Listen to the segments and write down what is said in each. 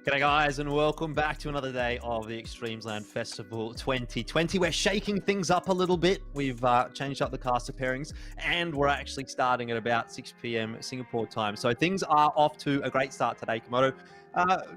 G'day guys, and welcome back to another day of the eXTREMESLAND Festival 2020. We're shaking things up a little bit. We've changed up the caster pairings, and we're actually starting at about 6 p.m. Singapore time. So things are off to a great start today, Komodo.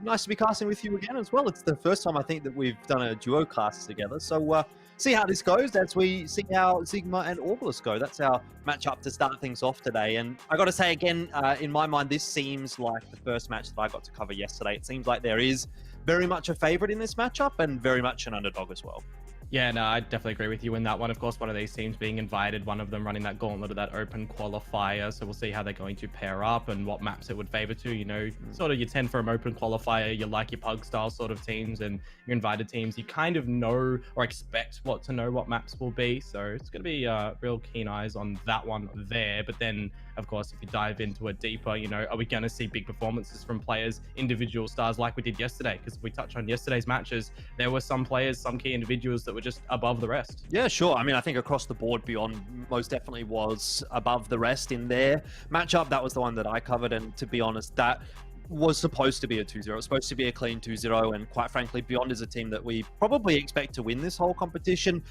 Nice to be casting with you again as well. It's the first time I think that we've done a duo cast together. So see how this goes as we see how ZIGMA and Orgulus go. That's our matchup to start things off today. And I got to say again, in my mind, this seems like the first match that I got to cover yesterday. It seems like there is very much a favorite in this matchup and very much an underdog as well. Yeah, no, I definitely agree with you in that one. Of course, one of these teams being invited, one of them running that gauntlet of that open qualifier. So we'll see how they're going to pair up and what maps it would favor to. You know, sort of you tend for an open qualifier, you like your pug style sort of teams and your invited teams. You kind of know or expect what maps will be. So it's going to be real keen eyes on that one there. But then, of course, if you dive into it deeper, you know, are we going to see big performances from players, individual stars like we did yesterday? Because if we touch on yesterday's matches, there were some players, some key individuals that were just above the rest. Yeah, sure. I mean, I think across the board, Beyond most definitely was above the rest in their matchup. That was the one that I covered. And to be honest, that was supposed to be a 2-0. It was supposed to be a clean 2-0. And quite frankly, Beyond is a team that we probably expect to win this whole competition.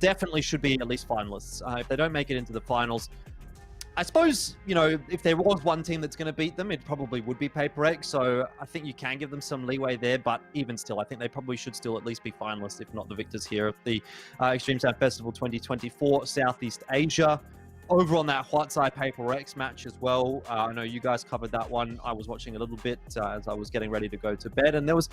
Definitely should be at least finalists. If they don't make it into the finals, I suppose, you know, if there was one team that's going to beat them, it probably would be Paper X. So I think you can give them some leeway there. But even still, I think they probably should still at least be finalists, if not the victors here of the eXTREMESLAND Festival 2024 Southeast Asia. Over on that Huatsai Paper X match as well. I know you guys covered that one. I was watching a little bit as I was getting ready to go to bed. And there was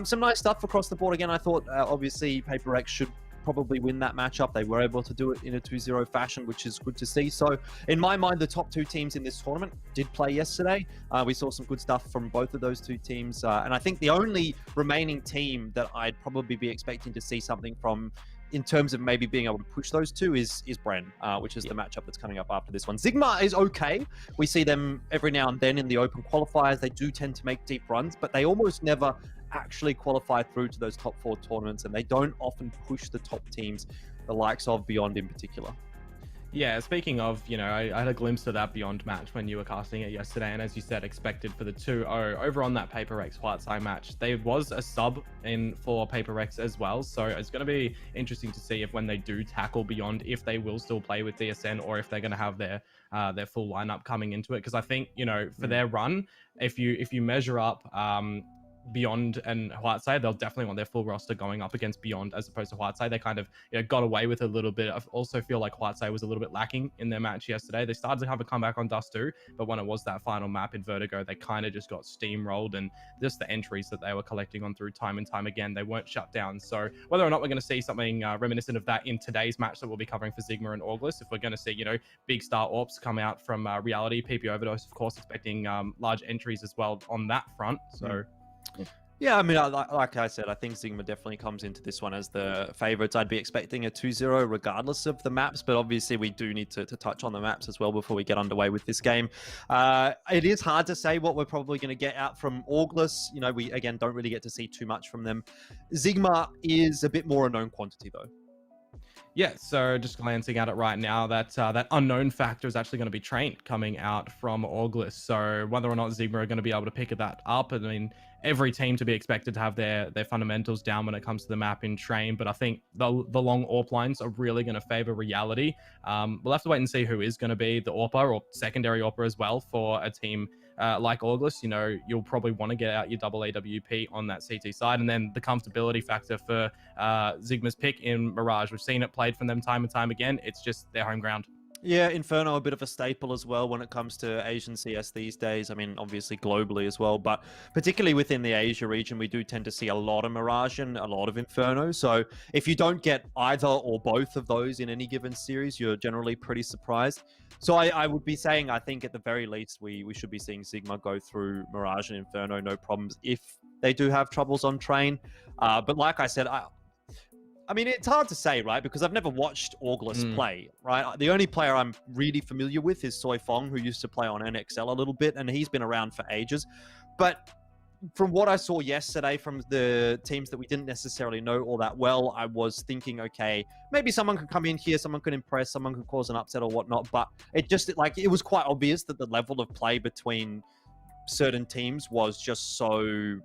some nice stuff across the board. Again, I thought obviously Paper X should probably win that matchup. They were able to do it in a 2-0 fashion, which is good to see. So in my mind, the top two teams in this tournament did play yesterday. We saw some good stuff from both of those two teams. And I think the only remaining team that I'd probably be expecting to see something from in terms of maybe being able to push those two is Bren, which is the matchup that's coming up after this one. ZIGMA is okay. We see them every now and then in the open qualifiers. They do tend to make deep runs, but they almost never actually qualify through to those top four tournaments, and they don't often push the top teams, the likes of Beyond in particular. Yeah, speaking of, you know, I had a glimpse of that Beyond match when you were casting it yesterday, and as you said, expected for the 2-0 over on that Paper X Huatsai match. There was a sub in for Paper X as well, so it's going to be interesting to see if when they do tackle Beyond, if they will still play with DSN or if they're going to have their full lineup coming into it. Because I think, you know, for their run, if you measure up Beyond and Huatsai, they'll definitely want their full roster going up against Beyond as opposed to Huatsai. They kind of, you know, got away with a little bit. I also feel like Huatsai was a little bit lacking in their match yesterday. They started to have a comeback on Dust 2, but when it was that final map in Vertigo, they kind of just got steamrolled, and just the entries that they were collecting on through time and time again, they weren't shut down. So whether or not we're going to see something reminiscent of that in today's match that we'll be covering for ZIGMA and Orgulus, if we're going to see, you know, big star AWPs come out from Reality, PP Overdose, of course, expecting large entries as well on that front. So yeah, I mean, like I said, I think ZIGMA definitely comes into this one as the favorites. I'd be expecting a 2-0 regardless of the maps, but obviously we do need to touch on the maps as well before we get underway with this game. It is hard to say what we're probably going to get out from Orgulus. You know, we, again, don't really get to see too much from them. ZIGMA is a bit more a known quantity, though. Yeah, so just glancing at it right now, that unknown factor is actually going to be Train coming out from Orgulus. So whether or not ZIGMA are going to be able to pick that up, I mean, every team to be expected to have their fundamentals down when it comes to the map in Train, but I think the long AWP lines are really going to favor Reality. We'll have to wait and see who is going to be the AWPer or secondary AWPer as well for a team like Orgulus. You know, you'll probably want to get out your double AWP on that CT side, and then the comfortability factor for ZIGMA's pick in Mirage. We've seen it played from them time and time again. It's just their home ground. Yeah, Inferno, a bit of a staple as well when it comes to Asian CS these days. I mean, obviously globally as well, but particularly within the Asia region, we do tend to see a lot of Mirage and a lot of Inferno. So if you don't get either or both of those in any given series, you're generally pretty surprised. So I would be saying, I think at the very least, we should be seeing ZIGMA go through Mirage and Inferno, no problems, if they do have troubles on Train. But like I said, I mean, it's hard to say, right? Because I've never watched Orgulus play, right? The only player I'm really familiar with is Soy Fong, who used to play on NXL a little bit, and he's been around for ages. But from what I saw yesterday from the teams that we didn't necessarily know all that well, I was thinking, okay, maybe someone could come in here, someone could impress, someone could cause an upset or whatnot. But it just, like, it was quite obvious that the level of play between certain teams was just so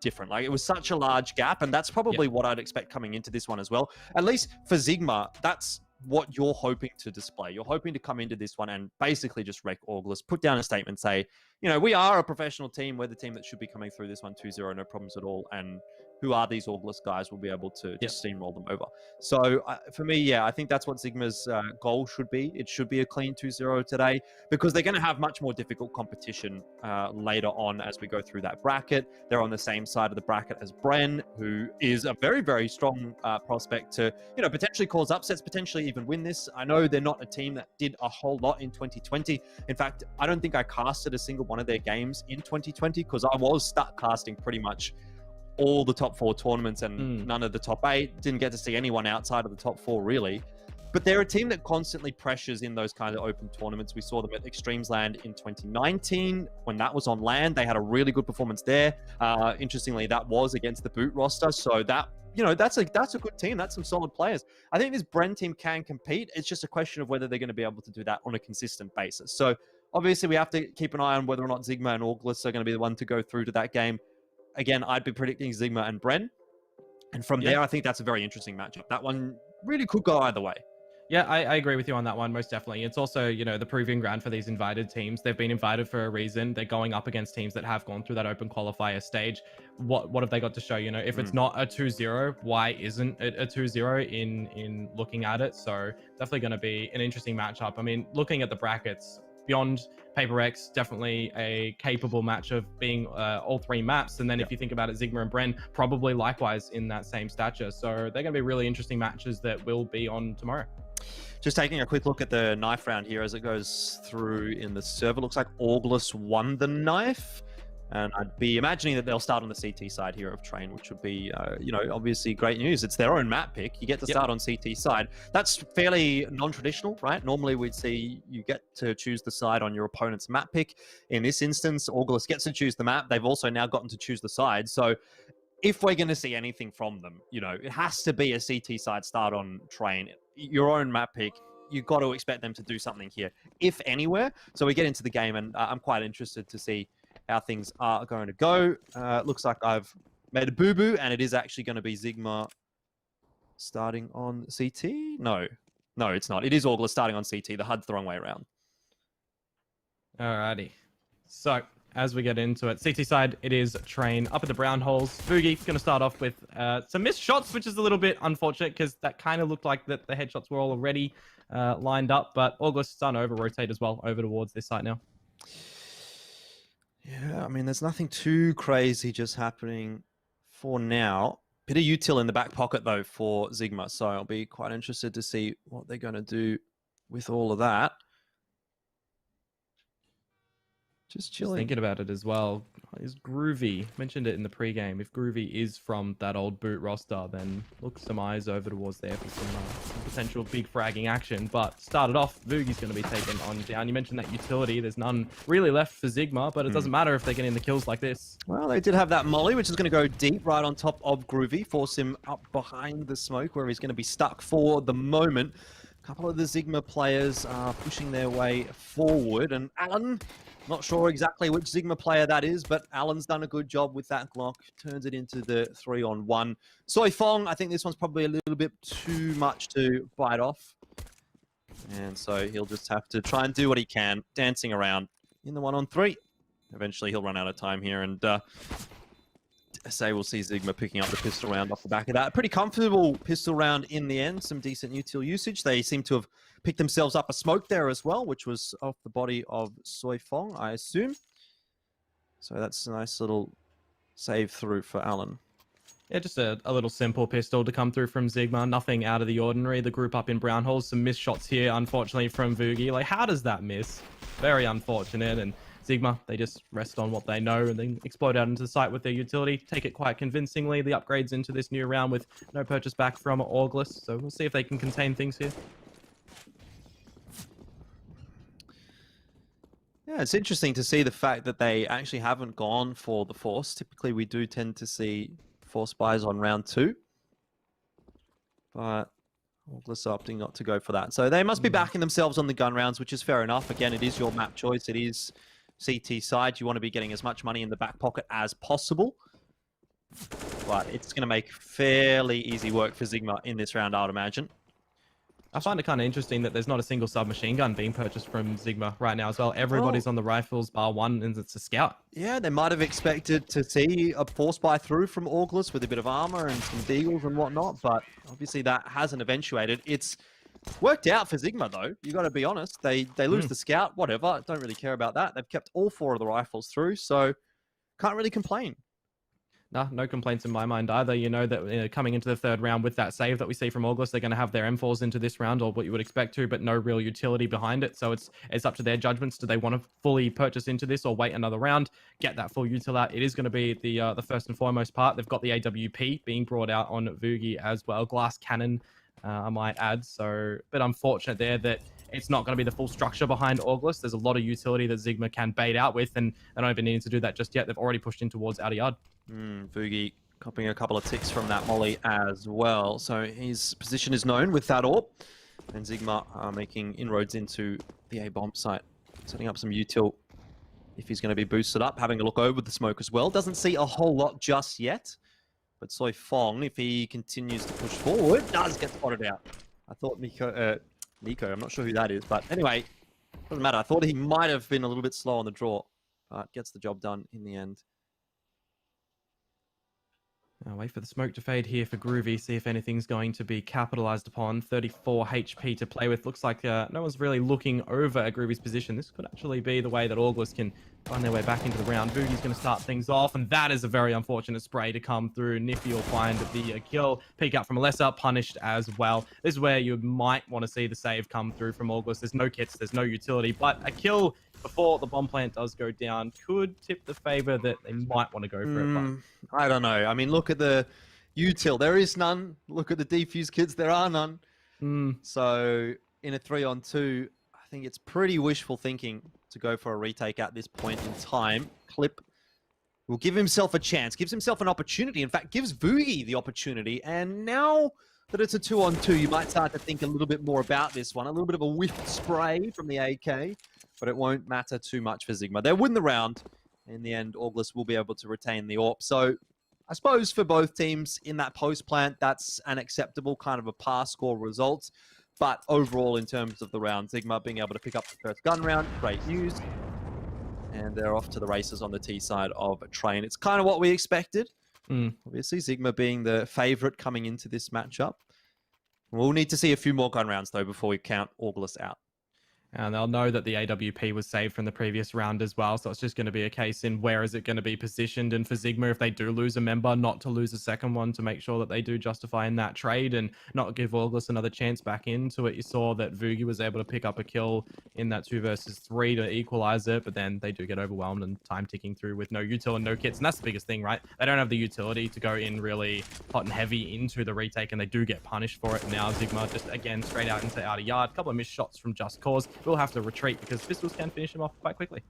different. Like, it was such a large gap, and that's probably what I'd expect coming into this one as well. At least for ZIGMA, that's what you're hoping to display. You're hoping to come into this one and basically just wreck Auglis, put down a statement, say, you know, we are a professional team. We're the team that should be coming through this one 2-0, no problems at all. And who are these Auglis guys? We'll be able to just steamroll them over. So for me, yeah, I think that's what ZIGMA's goal should be. It should be a clean 2-0 today, because they're going to have much more difficult competition later on as we go through that bracket. They're on the same side of the bracket as Bren, who is a very, very strong prospect to, you know, potentially cause upsets, potentially even win this. I know they're not a team that did a whole lot in 2020. In fact, I don't think I casted a single one of their games in 2020, because I was stuck casting pretty much all the top 4 tournaments and none of the top 8. Didn't get to see anyone outside of the top 4 really. But they're a team that constantly pressures in those kind of open tournaments. We saw them at EXTREMESLAND in 2019 when that was on land. They had a really good performance there. Interestingly, that was against the boot roster. So that, you know, that's a good team. That's some solid players. I think this Bren team can compete. It's just a question of whether they're going to be able to do that on a consistent basis. So obviously we have to keep an eye on whether or not ZIGMA and Auglis are going to be the one to go through to that game. Again, I'd be predicting ZIGMA and Bren. And from there, I think that's a very interesting matchup. That one really could go either way. Yeah, I agree with you on that one, most definitely. It's also, you know, the proving ground for these invited teams. They've been invited for a reason. They're going up against teams that have gone through that open qualifier stage. What have they got to show? You know, if it's not a 2-0, why isn't it a 2-0 in looking at it? So definitely going to be an interesting matchup. I mean, looking at the brackets, beyond Paper X, definitely a capable match of being all 3 maps. And then if you think about it, ZIGMA and Bren probably likewise in that same stature. So they're going to be really interesting matches that will be on tomorrow. Just taking a quick look at the knife round here as it goes through in the server. Looks like Auglis won the knife. And I'd be imagining that they'll start on the CT side here of Train, which would be, you know, obviously great news. It's their own map pick. You get to start on CT side. That's fairly non-traditional, right? Normally we'd see you get to choose the side on your opponent's map pick. In this instance, Auglis gets to choose the map. They've also now gotten to choose the side. So if we're going to see anything from them, you know, it has to be a CT side start on Train. Your own map pick. You've got to expect them to do something here, if anywhere. So we get into the game, and I'm quite interested to see how things are going to go. Looks like I've made a boo-boo, and it is actually going to be ZIGMA starting on CT. No, it's not. It is Auglis starting on CT. The HUD's the wrong way around. Alrighty. So as we get into it, CT side, it is Train up at the brown holes. Boogie going to start off with some missed shots, which is a little bit unfortunate because that kind of looked like that the headshots were already lined up. But Auglis starting to over-rotate as well over towards this site now. Yeah, I mean, there's nothing too crazy just happening for now. Bit of util in the back pocket, though, for ZIGMA. So I'll be quite interested to see what they're going to do with all of that. Just chilling. Thinking about it as well, is Groovy, mentioned it in the pregame, if Groovy is from that old boot roster, then look some eyes over towards there for some potential big fragging action. But started off, Voogie's going to be taken on down. You mentioned that utility, there's none really left for ZIGMA, but it doesn't matter if they're getting the kills like this. Well, they did have that molly, which is going to go deep right on top of Groovy, force him up behind the smoke where he's going to be stuck for the moment. A couple of the ZIGMA players are pushing their way forward, and Alan, not sure exactly which ZIGMA player that is, but Alan's done a good job with that Glock. Turns it into the 3-on-1. Soi Fong, I think this one's probably a little bit too much to bite off. And so he'll just have to try and do what he can, dancing around in the 1-on-3. Eventually he'll run out of time here, and say we'll see ZIGMA picking up the pistol round off the back of that. Pretty comfortable pistol round in the end. Some decent util usage. They seem to have picked themselves up a smoke there as well, which was off the body of Soi Fong, I assume. So that's a nice little save through for Alan. Yeah, just a little simple pistol to come through from ZIGMA. Nothing out of the ordinary. The group up in brown holes. Some missed shots here, unfortunately, from Voogie. Like, how does that miss? Very unfortunate. And ZIGMA, they just rest on what they know and then explode out into the site with their utility. Take it quite convincingly. The upgrades into this new round with no purchase back from Auglis. So we'll see if they can contain things here. Yeah, it's interesting to see the fact that they actually haven't gone for the Force. Typically, we do tend to see Force buys on round 2. But Auglis opting not to go for that. So they must be backing themselves on the gun rounds, which is fair enough. Again, it is your map choice. It is CT side. You want to be getting as much money in the back pocket as possible. But it's going to make fairly easy work for ZIGMA in this round, I would imagine. I find it kind of interesting that there's not a single submachine gun being purchased from ZIGMA right now as well. Everybody's on the rifles, bar one, and it's a scout. Yeah, they might have expected to see a force buy through from August with a bit of armor and some deagles and whatnot, but obviously that hasn't eventuated. It's worked out for ZIGMA, though. You got to be honest. They lose the scout, whatever. Don't really care about that. They've kept all 4 of the rifles through, so can't really complain. No complaints in my mind either. You know that coming into the third round with that save that we see from August, they're going to have their M4s into this round, or what you would expect to, but no real utility behind it. So it's up to their judgments. Do they want to fully purchase into this or wait another round, get that full util out? It is going to be the first and foremost part. They've got the AWP being brought out on Vugi as well. Glass cannon, I might add. So a bit unfortunate there that it's not going to be the full structure behind August. There's a lot of utility that ZIGMA can bait out with, and they don't even need to do that just yet. They've already pushed in towards outer yard. Vugi copying a couple of ticks from that molly as well. So his position is known with that AWP. And ZIGMA are making inroads into the A-bomb site. Setting up some util if he's going to be boosted up. Having a look over the smoke as well. Doesn't see a whole lot just yet. But Soi Fong, if he continues to push forward, does get spotted out. I thought Nico, I'm not sure who that is. But anyway, doesn't matter. I thought he might have been a little bit slow on the draw. But gets the job done in the end. Wait for the smoke to fade here for Groovy, see if anything's going to be capitalized upon. 34 HP to play with. Looks like no one's really looking over at Groovy's position. This could actually be the way that August can find their way back into the round. Voogie's going to start things off, and that is a very unfortunate spray to come through. Nifty will find the kill. Peek out from Alessa, punished as well. This is where you might want to see the save come through from August. There's no kits, there's no utility, but a kill before the bomb plant does go down could tip the favor that they might want to go for it. But I don't know. I mean, look at the util. There is none. Look at the defuse kits. There are none. So in a 3-on-2, I think it's pretty wishful thinking to go for a retake at this point in time. Clip will give himself a chance, gives himself an opportunity. In fact, gives Vugi the opportunity. And now that it's a 2-on-2, you might start to think a little bit more about this one. A little bit of a whiff spray from the AK. But it won't matter too much for ZIGMA. They'll win the round. In the end, August will be able to retain the AWP. So I suppose for both teams in that post plant, that's an acceptable kind of a pass score result. But overall, in terms of the round, ZIGMA being able to pick up the first gun round, great news. And they're off to the races on the T side of a train. It's kind of what we expected. Obviously, ZIGMA being the favorite coming into this matchup. We'll need to see a few more gun rounds, though, before we count August out. And they'll know that the AWP was saved from the previous round as well. So it's just going to be a case in where is it going to be positioned. And for ZIGMA, if they do lose a member, not to lose a second one to make sure that they do justify in that trade and not give August another chance back into it. You saw that Vugi was able to pick up a kill in that 2 versus 3 to equalize it. But then they do get overwhelmed and time ticking through with no util and no kits. And that's the biggest thing, right? They don't have the utility to go in really hot and heavy into the retake. And they do get punished for it. Now ZIGMA just, again, straight out into outer yard. A couple of missed shots from Just Cause. We'll have to retreat because pistols can finish him off quite quickly.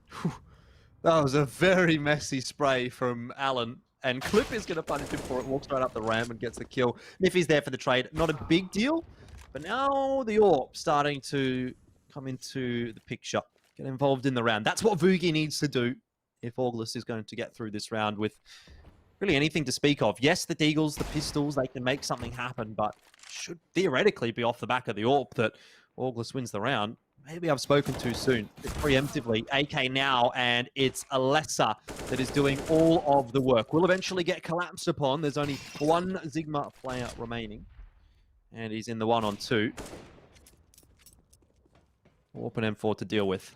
That was a very messy spray from Alan. And Clip is going to punish him for it. Walks right up the ramp and gets the kill. Niffy's there for the trade. Not a big deal. But now the AWP starting to come into the picture. Get involved in the round. That's what Vugi needs to do if August is going to get through this round with really anything to speak of. Yes, the Deagles, the pistols, they can make something happen. But should theoretically be off the back of the AWP that August wins the round. Maybe I've spoken too soon. It's preemptively. AK now, and it's Alessa that is doing all of the work. Will eventually get collapsed upon. There's only one ZIGMA player remaining. And he's in the 1-on-2. Open M4 to deal with.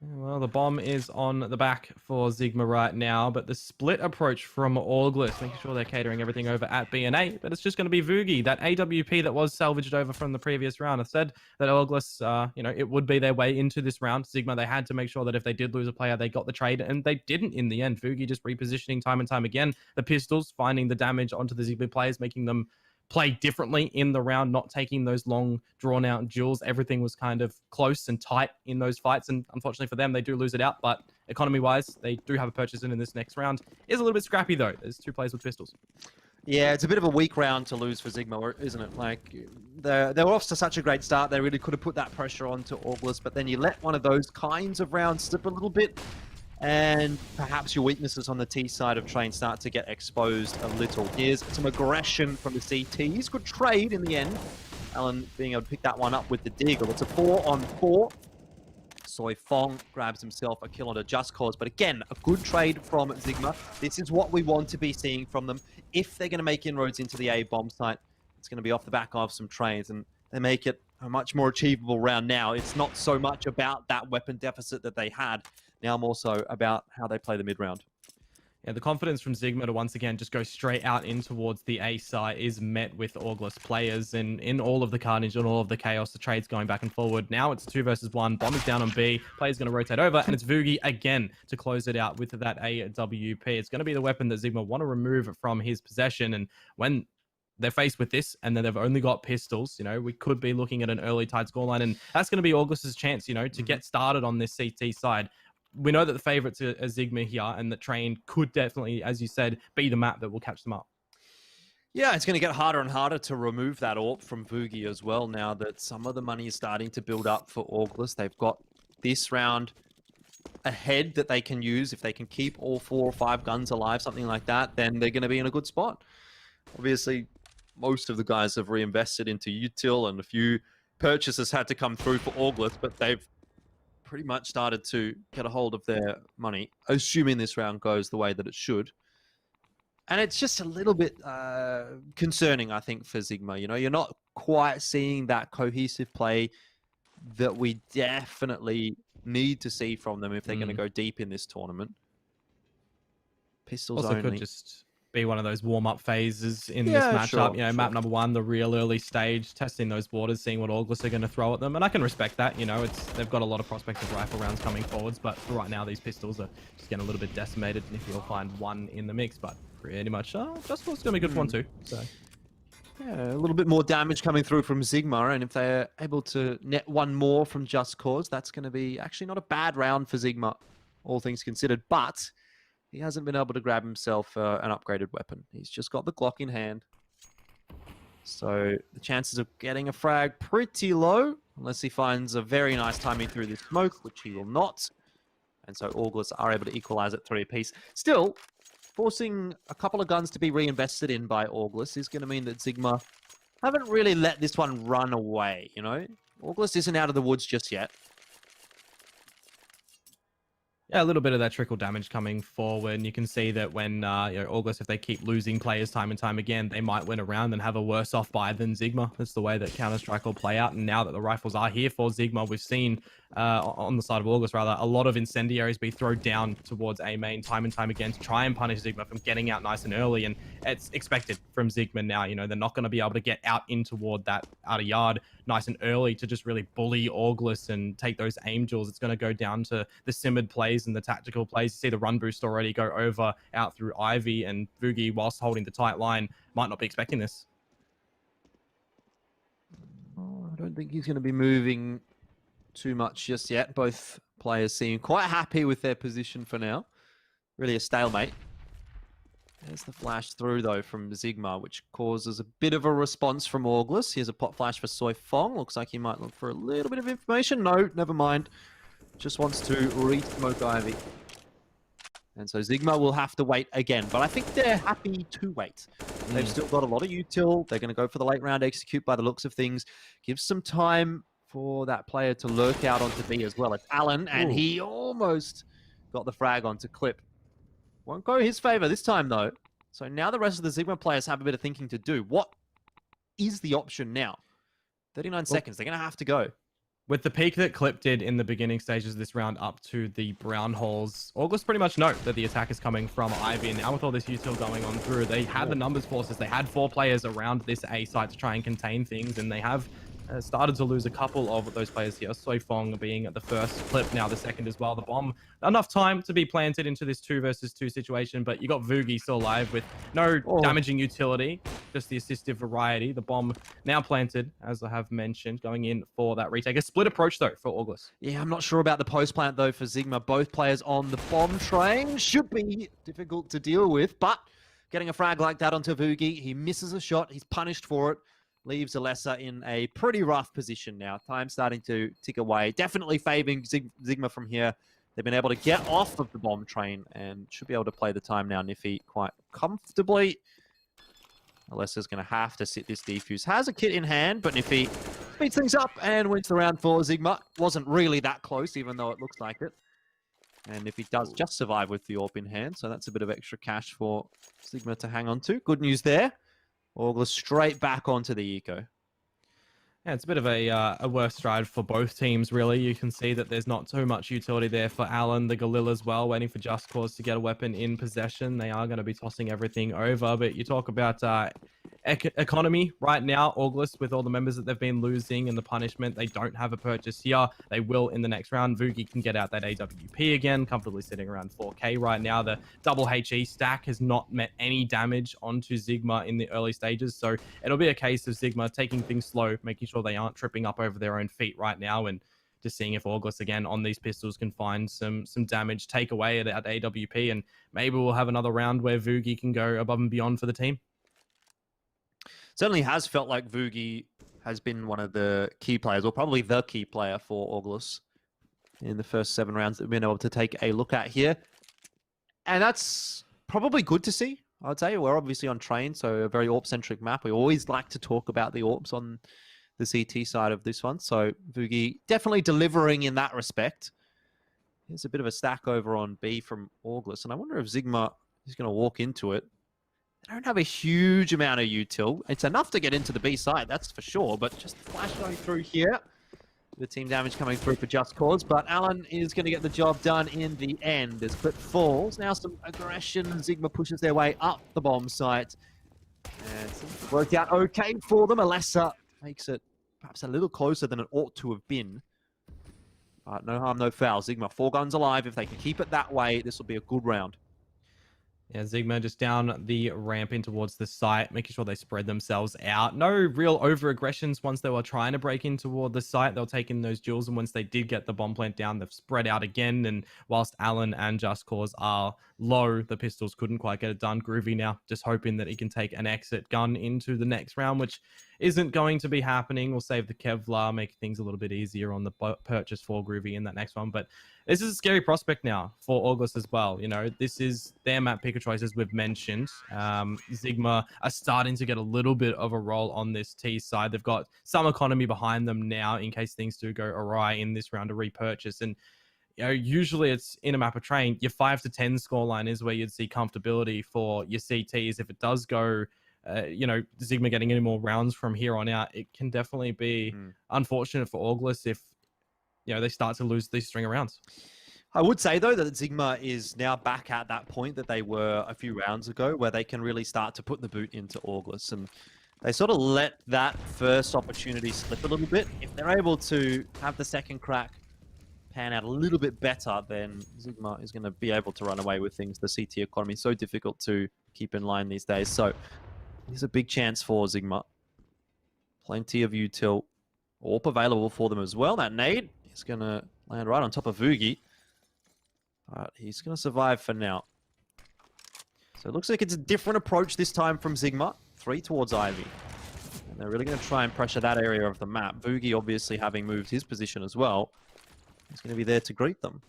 Well, the bomb is on the back for ZIGMA right now, but the split approach from August, making sure they're catering everything over at B&A, but it's just going to be Vugi, that AWP that was salvaged over from the previous round. I said that August, it would be their way into this round. ZIGMA, they had to make sure that if they did lose a player, they got the trade, and they didn't in the end. Vugi just repositioning time and time again. The pistols, finding the damage onto the ZIGMA players, making them play differently in the round, not taking those long drawn out duels. Everything was kind of close and tight in those fights, and unfortunately for them, they do lose it out. But economy wise, they do have a purchase in this next round. It is a little bit scrappy though. There's 2 players with pistols. Yeah, it's a bit of a weak round to lose for ZIGMA, isn't it? Like, they were off to such a great start. They really could have put that pressure on to August, but then you let one of those kinds of rounds slip a little bit, and perhaps your weaknesses on the T side of Train start to get exposed a little. Here's some aggression from the CTs. Good trade in the end. Alan being able to pick that one up with the Deagle. It's a 4-on-4. Soy Fong grabs himself a kill on a Just Cause, but again, a good trade from ZIGMA. This is what we want to be seeing from them. If they're going to make inroads into the A bomb site, it's going to be off the back of some trains, and they make it a much more achievable round now. It's not so much about that weapon deficit that they had, now more so about how they play the mid-round. Yeah, the confidence from ZIGMA to once again just go straight out in towards the A site is met with August players, and in all of the carnage and all of the chaos, the trades going back and forward. Now it's 2 versus 1. Bomb is down on B. Player's going to rotate over, and it's Vugi again to close it out with that AWP. It's going to be the weapon that ZIGMA want to remove from his possession, and when they're faced with this and then they've only got pistols, you know, we could be looking at an early tied scoreline, and that's going to be August's chance, you know, to get started on this CT side. We know that the favorites are ZIGMA here, and that Train could definitely, as you said, be the map that will catch them up. Yeah, it's going to get harder and harder to remove that AWP from Vugi as well, now that some of the money is starting to build up for August. They've got this round ahead that they can use. If they can keep all 4 or 5 guns alive, something like that, then they're going to be in a good spot. Obviously, most of the guys have reinvested into util, and a few purchases had to come through for August, but they've pretty much started to get a hold of their money, assuming this round goes the way that it should. And it's just a little bit concerning, I think, for ZIGMA. You know, you're not quite seeing that cohesive play that we definitely need to see from them if they're going to go deep in this tournament. Pistols also only. Could just be one of those warm-up phases in this matchup. You know, map number 1, the real early stage, testing those waters, seeing what August are going to throw at them. And I can respect that. You know, they've got a lot of prospective rifle rounds coming forwards, but for right now, these pistols are just getting a little bit decimated. And if you'll find one in the mix, but pretty much, Just Cause is going to be good for one too. So. Yeah, a little bit more damage coming through from ZIGMA, and if they're able to net one more from Just Cause, that's going to be actually not a bad round for ZIGMA, all things considered. But he hasn't been able to grab himself an upgraded weapon. He's just got the Glock in hand. So the chances of getting a frag pretty low, unless he finds a very nice timing through the smoke, which he will not. And so August are able to equalize at 3 apiece. Still, forcing a couple of guns to be reinvested in by August is going to mean that ZIGMA haven't really let this one run away, you know? August isn't out of the woods just yet. Yeah, a little bit of that trickle damage coming forward. And you can see that when you know, August, if they keep losing players time and time again, they might win a round and have a worse off buy than ZIGMA. That's the way that Counter-Strike will play out. And now that the rifles are here for ZIGMA, we've seen on the side of August, rather, a lot of incendiaries be thrown down towards A main time and time again to try and punish ZIGMA from getting out nice and early. And it's expected from ZIGMA now. You know, they're not going to be able to get out in toward that outer yard nice and early to just really bully August and take those aim jewels. It's going to go down to the simmered plays and the tactical plays. You see the run boost already go over out through Ivy, and Vugi, whilst holding the tight line, might not be expecting this. Oh, I don't think he's going to be moving too much just yet. Both players seem quite happy with their position for now. Really a stalemate. There's the flash through, though, from ZIGMA, which causes a bit of a response from August. Here's a pop flash for Soy Fong. Looks like he might look for a little bit of information. No, never mind. Just wants to re-smoke Ivy. And so ZIGMA will have to wait again. But I think they're happy to wait. They've still got a lot of util. They're going to go for the late round execute by the looks of things. Gives some time for that player to lurk out onto B as well. It's Alan, and he almost got the frag onto Clip. Won't go his favor this time, though. So now the rest of the ZIGMA players have a bit of thinking to do. What is the option now? 39 seconds. They're going to have to go. With the peak that Clip did in the beginning stages of this round up to the brown holes, August pretty much know that the attack is coming from Ivy. And now with all this util going on through, they had the numbers forces. They had 4 players around this A site to try and contain things, and they have started to lose a couple of those players here. Soy Fong being at the first, Clip now the second as well. The bomb, enough time to be planted into this 2 versus 2 situation, but you got Vugi still alive with no damaging utility, just the assistive variety. The bomb now planted, as I have mentioned, going in for that retake. A split approach, though, for August. Yeah, I'm not sure about the post plant, though, for ZIGMA. Both players on the bomb train should be difficult to deal with, but getting a frag like that onto Vugi, he misses a shot. He's punished for it. Leaves Alessa in a pretty rough position now. Time starting to tick away. Definitely favoring ZIGMA from here. They've been able to get off of the bomb train and should be able to play the time now, Niffy, quite comfortably. Alessa's going to have to sit this defuse. Has a kit in hand, but Niffy speeds things up and wins the round for ZIGMA. Wasn't really that close, even though it looks like it. And Niffy does just survive with the AWP in hand, so that's a bit of extra cash for ZIGMA to hang on to. Good news there. Augler straight back onto the eco. Yeah, it's a bit of a worse stride for both teams, really. You can see that there's not too much utility there for Alan, the Galil as well, waiting for Just Cause to get a weapon in possession. They are going to be tossing everything over, but you talk about economy right now, Auglis, with all the members that they've been losing and the punishment, they don't have a purchase here. They will in the next round. Vugi can get out that AWP again, comfortably sitting around 4K right now. The double HE stack has not met any damage onto ZIGMA in the early stages, so it'll be a case of ZIGMA taking things slow, making sure they aren't tripping up over their own feet right now, and just seeing if Auglis again on these pistols can find some damage, take away at AWP, and maybe we'll have another round where Vugi can go above and beyond for the team. Certainly has felt like Vugi has been one of the key players, or probably the key player for Auglis in the first 7 rounds that we've been able to take a look at here. And that's probably good to see, I would say. We're obviously on train, so a very AWP-centric map. We always like to talk about the AWPs on the CT side of this one. So Vugi definitely delivering in that respect. Here's a bit of a stack over on B from Auglis, and I wonder if ZIGMA is going to walk into it. They don't have a huge amount of util. It's enough to get into the B side, that's for sure, but just flash going through here. The team damage coming through for Just Cause, but Alan is going to get the job done in the end as Clip falls. Now some aggression. ZIGMA pushes their way up the bomb site. And it's worked out okay for them. Alessa makes it perhaps a little closer than it ought to have been. But no harm, no foul. ZIGMA 4 guns alive. If they can keep it that way, this will be a good round. Yeah, ZIGMA just down the ramp in towards the site, making sure they spread themselves out. No real over-aggressions once they were trying to break in toward the site. They'll take in those duels, and once they did get the bomb plant down, they've spread out again. And whilst Alan and Just Cause are low, the pistols couldn't quite get it done. Groovy now just hoping that he can take an exit gun into the next round, which isn't going to be happening. We'll save the Kevlar, make things a little bit easier on the purchase for Groovy in that next one. But this is a scary prospect now for Auglis as well. You know, this is their map picker choice, as we've mentioned. ZIGMA are starting to get a little bit of a roll on this T side. They've got some economy behind them now in case things do go awry in this round to repurchase. And you know, usually it's in a map of train, your 5 to 10 scoreline is where you'd see comfortability for your CTs. If it does go, you know, ZIGMA getting any more rounds from here on out, it can definitely be unfortunate for Auglis if, you know, they start to lose these string of rounds. I would say, though, that ZIGMA is now back at that point that they were a few rounds ago, where they can really start to put the boot into Auglis. And they sort of let that first opportunity slip a little bit. If they're able to have the second crack pan out a little bit better, then ZIGMA is going to be able to run away with things. The CT economy is so difficult to keep in line these days. So here's a big chance for ZIGMA. Plenty of util. AWP available for them as well. That nade is going to land right on top of Vugi. But he's going to survive for now. So it looks like it's a different approach this time from ZIGMA. 3 towards Ivy. And they're really going to try and pressure that area of the map. Vugi obviously having moved his position as well. He's going to be there to greet them.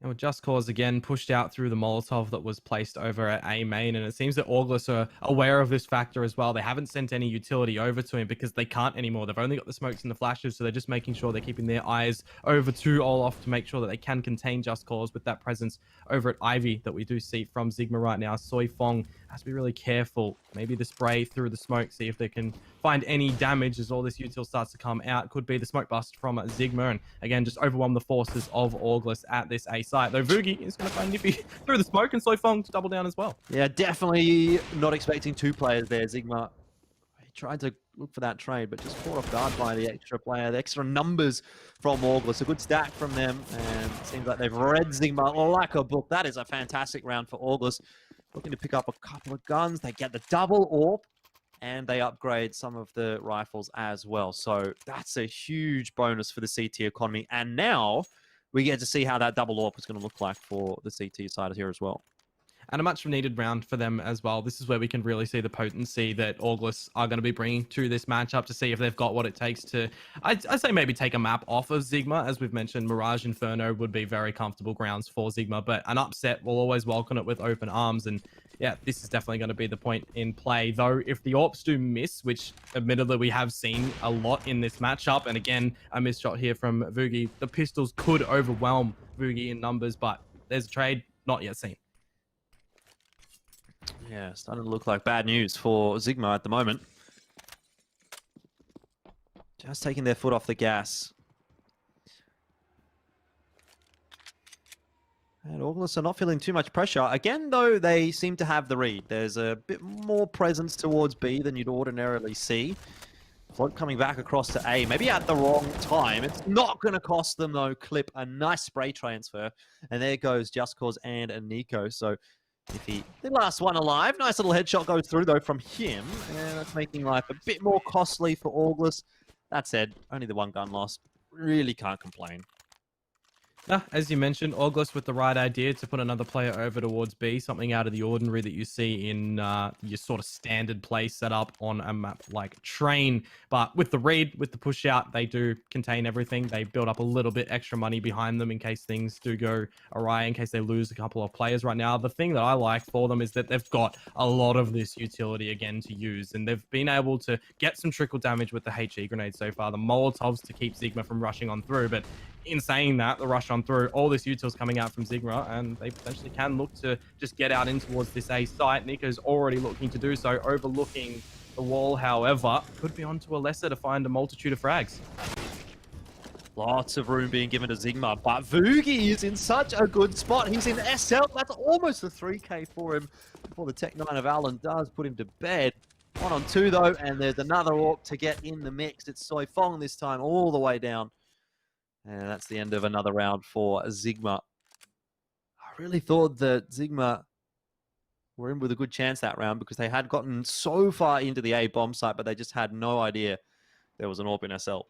And with Just Cause again pushed out through the Molotov that was placed over at A main, and it seems that Auglis are aware of this factor as well. They haven't sent any utility over to him because they can't anymore. They've only got the smokes and the flashes, so they're just making sure they're keeping their eyes over to Olaf to make sure that they can contain Just Cause with that presence over at Ivy that we do see from ZIGMA right now. Soy Fong has to be really careful. Maybe the spray through the smoke, see if they can find any damage as all this util starts to come out. Could be the smoke bust from ZIGMA, and again, just overwhelm the forces of Auglis at this A site. Though Vugi is going to find Niffy through the smoke, and Soy Fong to double down as well. Yeah, definitely not expecting 2 players there. ZIGMA tried to look for that trade, but just caught off guard by the extra player. The extra numbers from Auglis. A good stack from them, and it seems like they've read ZIGMA like a book. That is a fantastic round for Auglis. Looking to pick up a couple of guns. They get the double AWP, and they upgrade some of the rifles as well. So that's a huge bonus for the CT economy. And now we get to see how that double AWP is going to look like for the CT side here as well. and a much needed round for them as well. This is where we can really see the potency that August are going to be bringing to this matchup to see if they've got what it takes to, I'd say maybe take a map off of ZIGMA. As we've mentioned, Mirage Inferno would be very comfortable grounds for ZIGMA, but an upset will always welcome it with open arms. And yeah, this is definitely going to be the point in play. Though, if the AWPs do miss, which admittedly we have seen a lot in this matchup, and again, a missed shot here from Vugi, the pistols could overwhelm Vugi in numbers, but there's a trade not yet seen. Yeah, starting to look like bad news for ZIGMA at the moment. Just taking their foot off the gas. And August are not feeling too much pressure. Again, though, they seem to have the read. There's a bit more presence towards B than you'd ordinarily see. Float coming back across to A, maybe at the wrong time. It's not going to cost them, though. Clip a nice spray transfer. And there goes Just Cause and Nico. So if the last one alive, nice little headshot goes through, though, from him. And that's making life a bit more costly for August. That said, only the one gun loss. Really can't complain. As you mentioned, August with the right idea to put another player over towards B, something out of the ordinary that you see in your sort of standard play setup on a map like Train. But with the read, with the push out, they do contain everything. They build up a little bit extra money behind them in case things do go awry, in case they lose a couple of players right now. The thing that I like for them is that they've got a lot of this utility again to use, and they've been able to get some trickle damage with the HE grenade so far, the Molotovs to keep ZIGMA from rushing on through. But in saying that, the rush on through, all this util's coming out from ZIGMA, and they potentially can look to just get out in towards this A site. Nico's already looking to do so, overlooking the wall, however. Could be onto a lesser to find a multitude of frags. Lots of room being given to ZIGMA, but Vugi is in such a good spot. He's in SL. That's almost a 3K for him before the Tech 9 of Allen does put him to bed. 1 on 2, though, and there's another AWP to get in the mix. It's Soi Fong this time, all the way down. And that's the end of another round for ZIGMA. I really thought that ZIGMA were in with a good chance that round because they had gotten so far into the A bomb site, but they just had no idea there was an AWP in SL.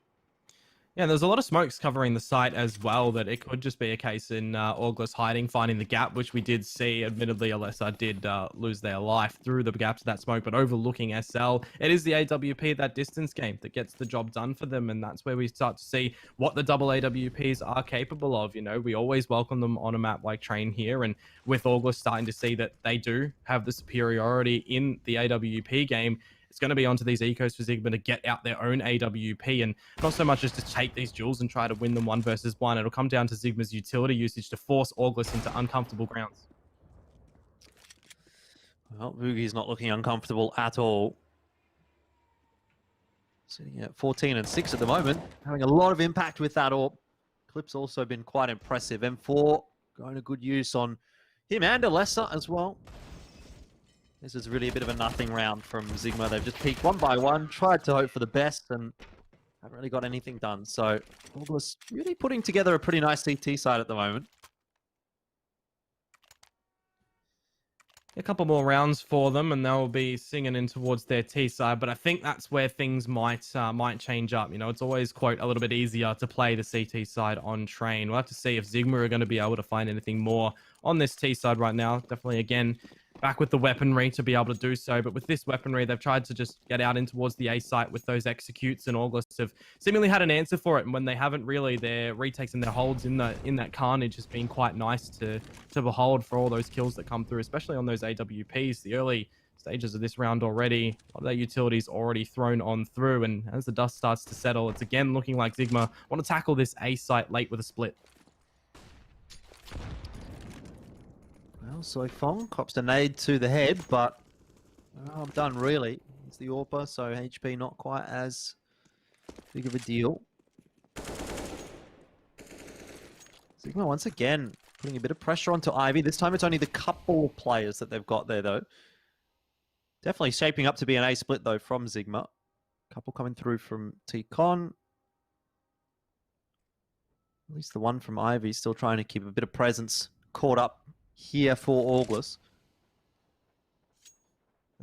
Yeah, there's a lot of smokes covering the site as well, that it could just be a case in August hiding, finding the gap, which we did see. Admittedly, Alessa did lose their life through the gaps of that smoke, but overlooking SL, it is the AWP, that distance game, that gets the job done for them, and that's where we start to see what the double AWPs are capable of. You know, we always welcome them on a map like Train here, and with August starting to see that they do have the superiority in the AWP game, it's going to be onto these ecos for ZIGMA to get out their own AWP, and not so much just to take these duels and try to win them 1 versus 1. It'll come down to ZIGMA's utility usage to force August into uncomfortable grounds. Well, Vugi's not looking uncomfortable at all. Sitting at 14 and 6 at the moment, having a lot of impact with that AWP. Clip's also been quite impressive. M4 going to good use on him and Alessa as well. This is really a bit of a nothing round from ZIGMA. They've just peeked 1 by 1, tried to hope for the best, and haven't really got anything done. So August really putting together a pretty nice CT side at the moment. A couple more rounds for them, and they'll be singing in towards their T side. But I think that's where things might change up. You know, it's always, quote, a little bit easier to play the CT side on Train. We'll have to see if ZIGMA are going to be able to find anything more on this T side right now. Definitely, again, back with the weaponry to be able to do so. But with this weaponry, they've tried to just get out in towards the A site with those executes, and August have seemingly had an answer for it. And when they haven't really, their retakes and their holds in that carnage has been quite nice to behold for all those kills that come through, especially on those AWPs. The early stages of this round already, a lot of that utility's already thrown on through, and as the dust starts to settle, it's again looking like ZIGMA want to tackle this A site late with a split. Well, Soi Fong cops a nade to the head, but I'm done really. It's the AWPer, so HP not quite as big of a deal. ZIGMA once again putting a bit of pressure onto Ivy. This time it's only the couple of players that they've got there, though. Definitely shaping up to be an A split, though, from ZIGMA. Couple coming through from T-Con. At least the one from Ivy still trying to keep a bit of presence caught up here for August.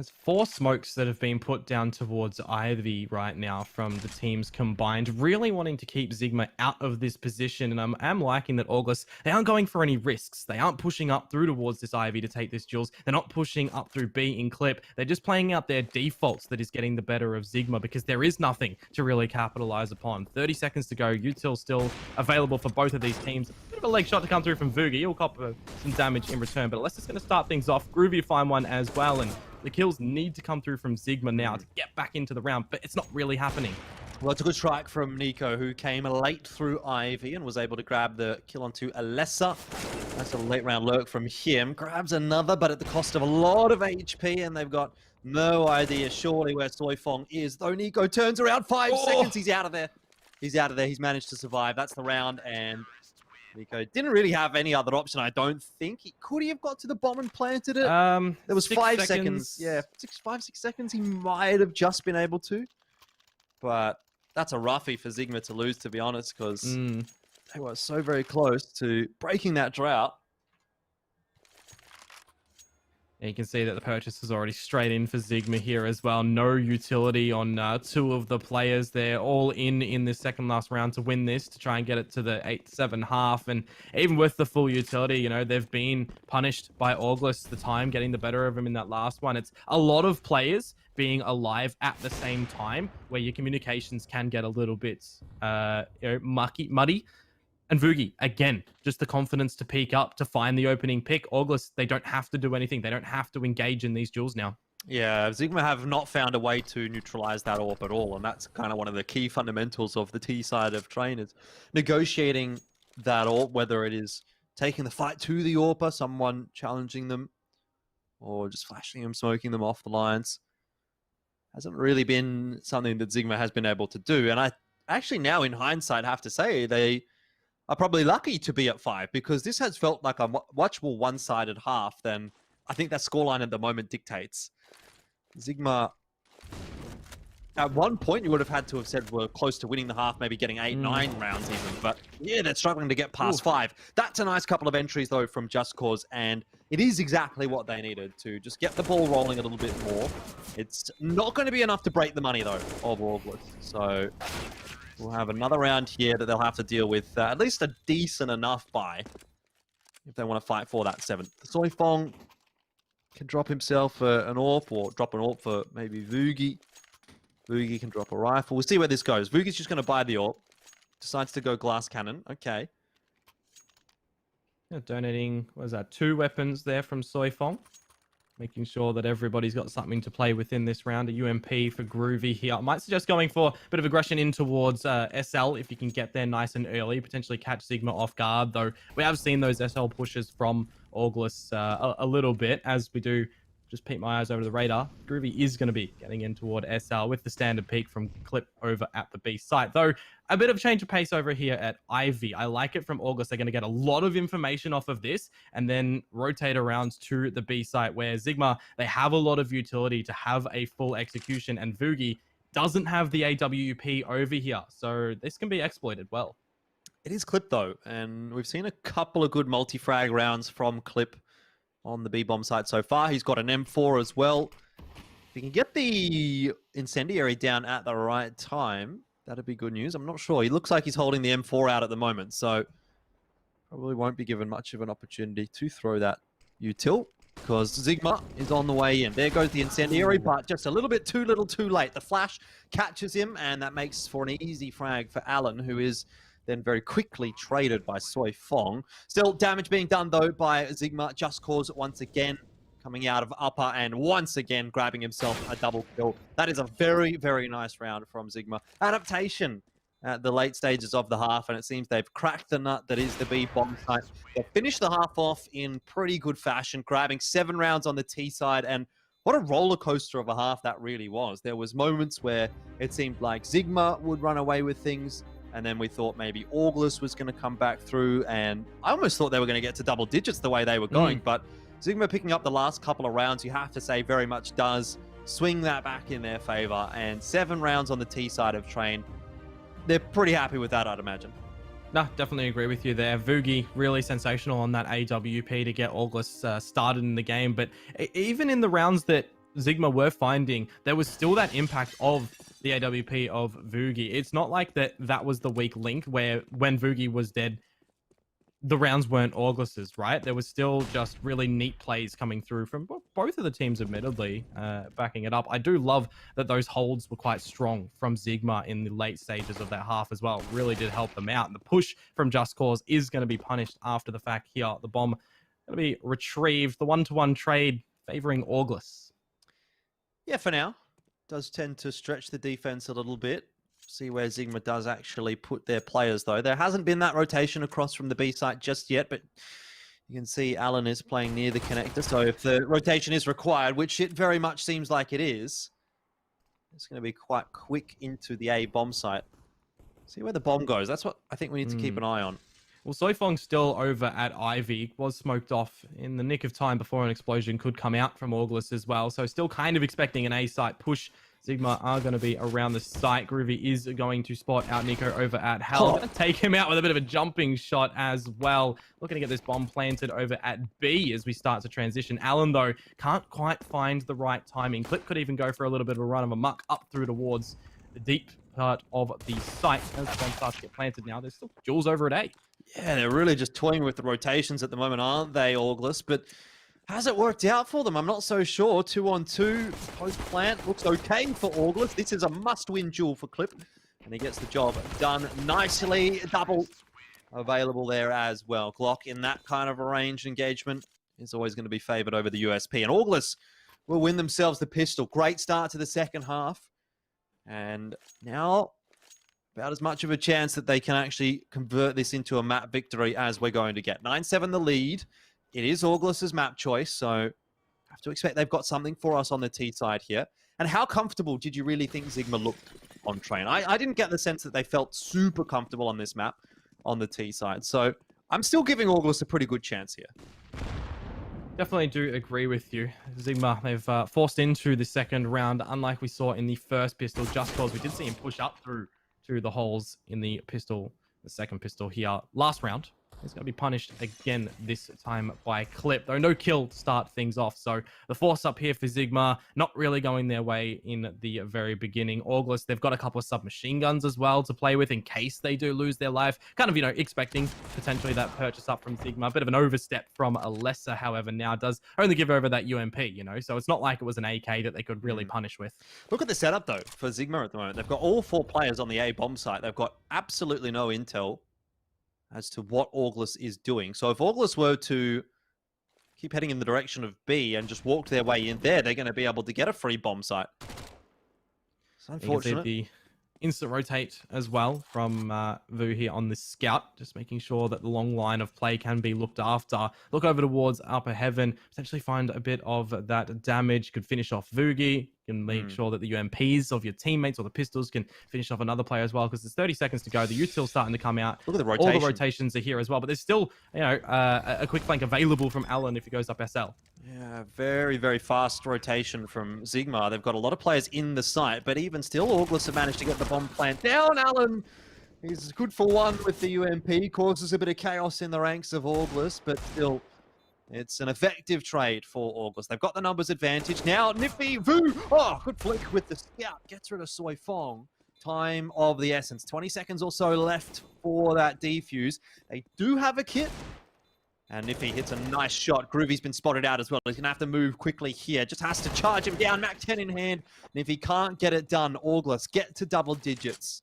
There's 4 smokes that have been put down towards Ivy right now from the teams combined, really wanting to keep ZIGMA out of this position. And I'm liking that August, they aren't going for any risks. They aren't pushing up through towards this Ivy to take this Jules. They're not pushing up through B in clip. They're just playing out their defaults that is getting the better of ZIGMA because there is nothing to really capitalize upon. 30 seconds to go. Util still available for both of these teams. A bit of a leg shot to come through from Vugi. He'll cop some damage in return, but Alessa's just going to start things off. Groovy find one as well, and the kills need to come through from ZIGMA now to get back into the round, but it's not really happening. Well, it's a good strike from Nico, who came late through Ivy and was able to grab the kill onto Alessa. That's a late round lurk from him. Grabs another, but at the cost of a lot of HP, and they've got no idea surely where Soifong is. Though Nico turns around 5 seconds, he's out of there. He's out of there. He's managed to survive. That's the round, and Nico didn't really have any other option, I don't think. Could he have got to the bomb and planted it? There was 5 seconds. Yeah, 6 seconds. He might have just been able to. But that's a roughie for ZIGMA to lose, to be honest, because they were so very close to breaking that drought. And you can see that the purchase is already straight in for ZIGMA here as well. No utility on 2 of the players. They're all in this second last round to win this, to try and get it to the 8-7 half. And even with the full utility, you know, they've been punished by August, the time getting the better of them in that last one. It's a lot of players being alive at the same time where your communications can get a little bit muddy. And Vugi, again, just the confidence to peek up, to find the opening pick. August, they don't have to do anything. They don't have to engage in these duels now. Yeah, ZIGMA have not found a way to neutralize that AWP at all, and that's kind of one of the key fundamentals of the T side of trainers. Negotiating that AWP, whether it is taking the fight to the AWPer, someone challenging them, or just flashing them, smoking them off the lines, hasn't really been something that ZIGMA has been able to do. And I actually now, in hindsight, have to say they are probably lucky to be at 5, because this has felt like a much more one-sided half than I think that scoreline at the moment dictates. ZIGMA, at one point, you would have had to have said we're close to winning the half, maybe getting 8-9 rounds even. But yeah, they're struggling to get past 5. That's a nice couple of entries, though, from Just Cause, and it is exactly what they needed to just get the ball rolling a little bit more. It's not going to be enough to break the money, though, of August. So we'll have another round here that they'll have to deal with at least a decent enough buy if they want to fight for that 7th. Soifong can drop himself an AWP, or drop an AWP for maybe Vugi. Vugi can drop a rifle. We'll see where this goes. Vugi's just going to buy the AWP. Decides to go glass cannon. Okay. Yeah, donating, what is that, 2 weapons there from Soifong. Making sure that everybody's got something to play within this round. A UMP for Groovy here. I might suggest going for a bit of aggression in towards SL if you can get there nice and early. Potentially catch ZIGMA off guard, though we have seen those SL pushes from August a little bit. As we do just peek my eyes over the radar, Groovy is going to be getting in toward SL with the standard peak from Clip over at the B site. Though a bit of change of pace over here at Ivy. I like it from August. They're going to get a lot of information off of this and then rotate around to the B site, where ZIGMA, they have a lot of utility to have a full execution, and Vugi doesn't have the AWP over here. So this can be exploited well. It is Clip, though, and we've seen a couple of good multi-frag rounds from Clip on the B-bomb site so far. He's got an M4 as well. If he can get the incendiary down at the right time, that'd be good news. I'm not sure. He looks like he's holding the M4 out at the moment, so probably won't be given much of an opportunity to throw that util, because ZIGMA is on the way in. There goes the incendiary, but just a little bit too little too late. The flash catches him, and that makes for an easy frag for Alan, who is then very quickly traded by Soifong. Still damage being done, though, by ZIGMA. Just Cause once again coming out of upper and once again grabbing himself a double kill. That is a very, very nice round from ZIGMA. Adaptation at the late stages of the half, and it seems they've cracked the nut that is the B-bomb site. They finished the half off in pretty good fashion, grabbing 7 rounds on the T side, and what a roller coaster of a half that really was. There was moments where it seemed like ZIGMA would run away with things, and then we thought maybe August was going to come back through, and I almost thought they were going to get to double digits the way they were going, but ZIGMA picking up the last couple of rounds, you have to say, very much does swing that back in their favor, and 7 rounds on the T side of Train. They're pretty happy with that, I'd imagine. No, definitely agree with you there. Vugi, really sensational on that AWP to get August started in the game, but even in the rounds that ZIGMA were finding, there was still that impact of the AWP of Vugi. It's not like that was the weak link where when Vugi was dead, the rounds weren't Augus's, right? There was still just really neat plays coming through from both of the teams, admittedly, backing it up. I do love that those holds were quite strong from ZIGMA in the late stages of that half as well. Really did help them out. And the push from Just Cause is going to be punished after the fact here. The bomb going to be retrieved. The one-to-one trade favoring August. Yeah, for now. Does tend to stretch the defense a little bit. See where ZIGMA does actually put their players, though. There hasn't been that rotation across from the B site just yet, but you can see Alan is playing near the connector. So if the rotation is required, which it very much seems like it is, it's going to be quite quick into the A bomb site. See where the bomb goes. That's what I think we need to keep an eye on. Well, Soifong's still over at Ivy, was smoked off in the nick of time before an explosion could come out from August as well. So still kind of expecting an A site push. ZIGMA are going to be around the site. Groovy is going to spot out Nico over at Hell. Going to take him out with a bit of a jumping shot as well. Looking to get this bomb planted over at B as we start to transition. Alan, though, can't quite find the right timing. Clip could even go for a little bit of a run of amok up through towards the deep part of the site. As the bomb starts to get planted now, there's still Jules over at A. Yeah, they're really just toying with the rotations at the moment, aren't they, August? But has it worked out for them? I'm not so sure. 2-on-2 post-plant looks okay for August. This is a must-win duel for Clip, and he gets the job done nicely. Double available there as well. Glock in that kind of a range engagement is always going to be favored over the USP, and August will win themselves the pistol. Great start to the second half, and now about as much of a chance that they can actually convert this into a map victory as we're going to get. 9-7 the lead. It is August's map choice, so I have to expect they've got something for us on the T side here. And how comfortable did you really think ZIGMA looked on Train? I didn't get the sense that they felt super comfortable on this map on the T side. So I'm still giving August a pretty good chance here. Definitely do agree with you. ZIGMA, they've forced into the second round, unlike we saw in the first pistol. Just Cause we did see him push up through to the holes in the pistol, the second pistol here last round. He's going to be punished again this time by Clip, though no kill to start things off. So the force up here for ZIGMA, not really going their way in the very beginning. August, they've got a couple of submachine guns as well to play with in case they do lose their life. Kind of, you know, expecting potentially that purchase up from ZIGMA. A bit of an overstep from a lesser, however, now does only give over that UMP, you know, so it's not like it was an AK that they could really punish with. Look at the setup, though, for ZIGMA at the moment. They've got all 4 players on the A bomb site. They've got absolutely no intel as to what August is doing. So if August were to keep heading in the direction of B and just walk their way in there, they're going to be able to get a free bomb site. It's unfortunate. The instant rotate as well from Vu here on the scout, just making sure that the long line of play can be looked after. Look over towards upper heaven, potentially find a bit of that damage. Could finish off Vugi. Can make sure that the UMPs of your teammates or the pistols can finish off another player as well, because there's 30 seconds to go. The util's starting to come out. Look at the rotation. All the rotations are here as well, but there's still, you know, a quick flank available from Alan if he goes up SL. Yeah, very, very fast rotation from ZIGMA. They've got a lot of players in the site, but even still, August have managed to get the bomb plant down. Alan, he's good for one with the UMP, causes a bit of chaos in the ranks of August, but still, it's an effective trade for August. They've got the numbers advantage. Now, Nippy, Vu, oh, good flick with the scout. Gets rid of Soifong. Time of the essence. 20 seconds or so left for that defuse. They do have a kit. And Nippy hits a nice shot. Groovy's been spotted out as well. He's going to have to move quickly here. Just has to charge him down. Mac 10 in hand. And if he can't get it done, August get to double digits.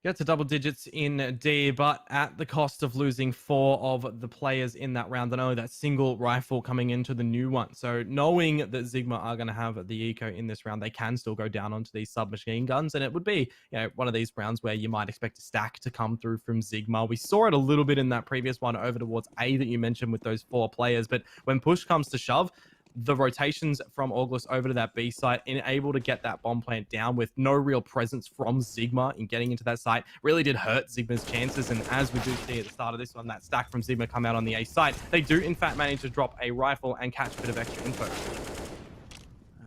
Get to double digits in D, but at the cost of losing 4 of the players in that round, and only that single rifle coming into the new one. So knowing that ZIGMA are going to have the eco in this round, they can still go down onto these submachine guns, and it would be, you know, one of these rounds where you might expect a stack to come through from ZIGMA. We saw it a little bit in that previous one over towards A that you mentioned with those 4 players, but when push comes to shove, the rotations from August over to that B site, able to get that bomb plant down with no real presence from ZIGMA in getting into that site, really did hurt ZIGMA's chances. And as we do see at the start of this one, that stack from ZIGMA come out on the A site, they do in fact manage to drop a rifle and catch a bit of extra info.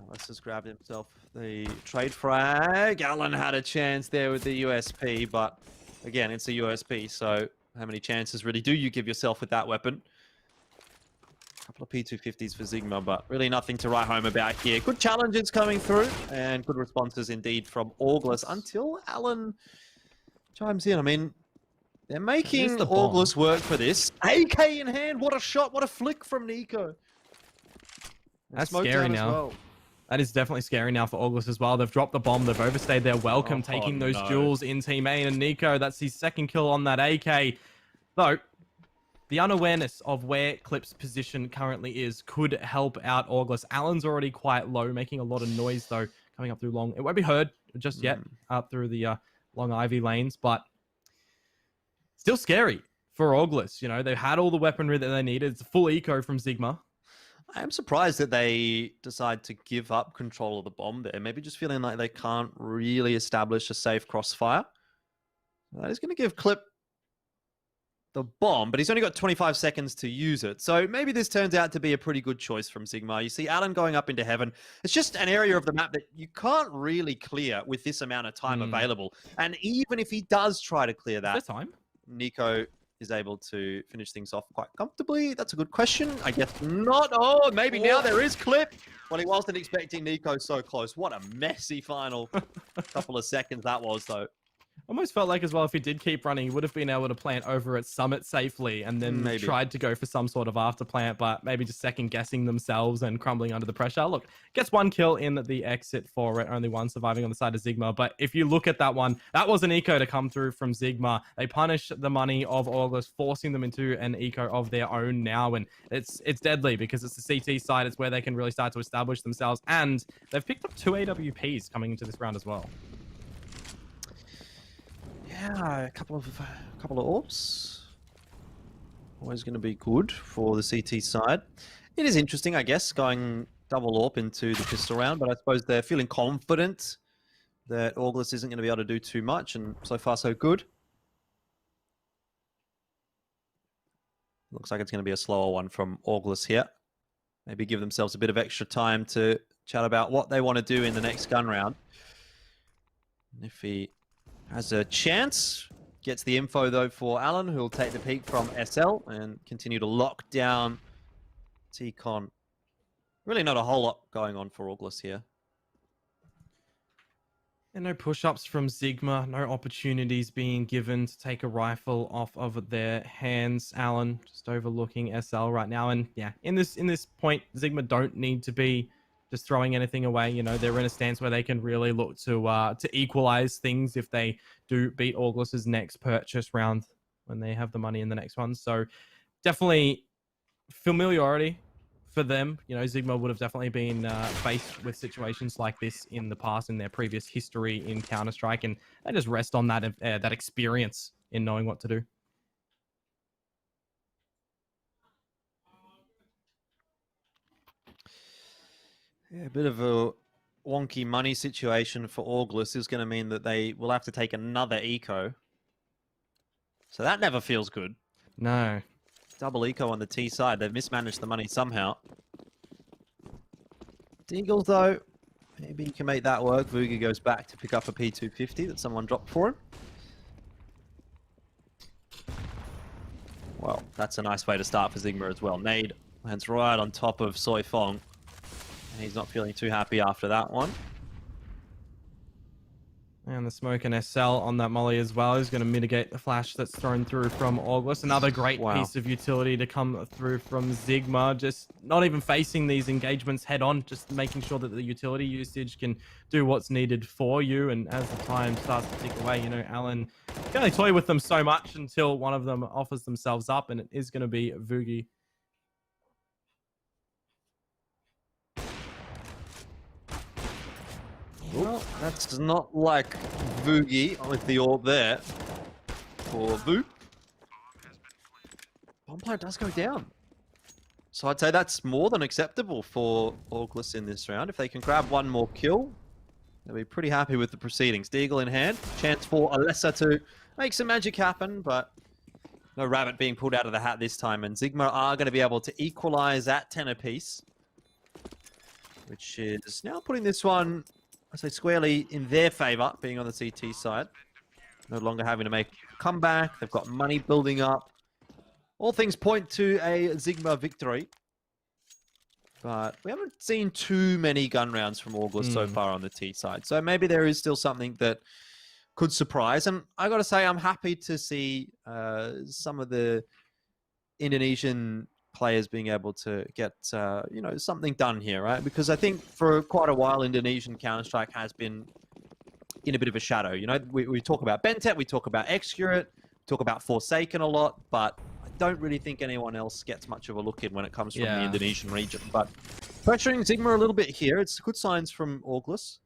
Let's just grab himself the trade frag. Alan had a chance there with the USP, but again, it's a USP, so how many chances really do you give yourself with that weapon? Couple of P250s for ZIGMA, but really nothing to write home about here. Good challenges coming through, and good responses indeed from Auglis until Alan chimes in. I mean, they're making the bomb. Auglis work for this. AK in hand, what a shot, what a flick from Nico. That's scary now. Well. That is definitely scary now for Auglis as well. They've dropped the bomb. They've overstayed their welcome, taking those duels in Team A. And Nico, that's his second kill on that AK. Though, the unawareness of where Clip's position currently is could help out Auglis. Alan's already quite low, making a lot of noise, though, coming up through long. It won't be heard just yet up through the long Ivy lanes, but still scary for Auglis. You know, they've had all the weaponry that they needed. It's a full eco from ZIGMA. I am surprised that they decide to give up control of the bomb there. Maybe just feeling like they can't really establish a safe crossfire. That is going to give Clip the bomb, but he's only got 25 seconds to use it. So maybe this turns out to be a pretty good choice from ZIGMA. You see Alan going up into heaven. It's just an area of the map that you can't really clear with this amount of time available. And even if he does try to clear that, Nico is able to finish things off quite comfortably. That's a good question. I guess not. Oh, maybe now there is Clip. Well, he wasn't expecting Nico so close. What a messy final couple of seconds that was, though. Almost felt like as well, if he did keep running, he would have been able to plant over at Summit safely and then tried to go for some sort of after plant, but maybe just second guessing themselves and crumbling under the pressure. Look, gets one kill in the exit for it, only one surviving on the side of ZIGMA. But if you look at that one, that was an eco to come through from ZIGMA. They punish the money of Auglis, forcing them into an eco of their own now. And it's deadly because it's the CT side. It's where they can really start to establish themselves. And they've picked up 2 AWPs coming into this round as well. Yeah, a couple of orbs. Always going to be good for the CT side. It is interesting, I guess, going double AWP into the pistol round, but I suppose they're feeling confident that Auglis isn't going to be able to do too much, and so far so good. Looks like it's going to be a slower one from Auglis here. Maybe give themselves a bit of extra time to chat about what they want to do in the next gun round. And if he has a chance, gets the info though for Alan, who'll take the peak from SL and continue to lock down T-Con. Really not a whole lot going on for Auglis here. And no push-ups from ZIGMA, no opportunities being given to take a rifle off of their hands. Alan just overlooking SL right now. And yeah, in this point, ZIGMA don't need to be just throwing anything away. You know, they're in a stance where they can really look to equalize things if they do beat Auglis's next purchase round when they have the money in the next one. So definitely familiarity for them. You know, ZIGMA would have definitely been faced with situations like this in the past, in their previous history in Counter-Strike, and they just rest on that experience in knowing what to do. Yeah, a bit of a wonky money situation for Auglis is going to mean that they will have to take another eco. So that never feels good. No. Double eco on the T side. They've mismanaged the money somehow. Deagle, though, maybe he can make that work. Vugi goes back to pick up a P250 that someone dropped for him. Well, that's a nice way to start for ZIGMA as well. Nade lands right on top of Soi Fong. And he's not feeling too happy after that one. And the smoke and SL on that molly as well is going to mitigate the flash that's thrown through from Auglis. Another great piece of utility to come through from ZIGMA. Just not even facing these engagements head on, just making sure that the utility usage can do what's needed for you. And as the time starts to tick away, you know, Alan can only toy with them so much until one of them offers themselves up, and it is going to be Vugi. Well, that's not like Vugi with the orb there for Vu. Bomb player does go down. So I'd say that's more than acceptable for Auglis in this round. If they can grab one more kill, they'll be pretty happy with the proceedings. Deagle in hand. Chance for Alessa to make some magic happen, but no rabbit being pulled out of the hat this time. And ZIGMA are going to be able to equalize at 10 apiece, which is now putting this one, I say, squarely in their favor, being on the CT side. No longer having to make a comeback. They've got money building up. All things point to a ZIGMA victory. but we haven't seen too many gun rounds from August so far on the T side. So maybe there is still something that could surprise. And I got to say, I'm happy to see some of the Indonesian players being able to get something done here, right? Because I think for quite a while, Indonesian Counter-Strike has been in a bit of a shadow. You know, we talk about Bentet, we talk about Excurate, talk about Forsaken a lot, but I don't really think anyone else gets much of a look in when it comes from the Indonesian region. But pressuring ZIGMA a little bit here. It's good signs from August.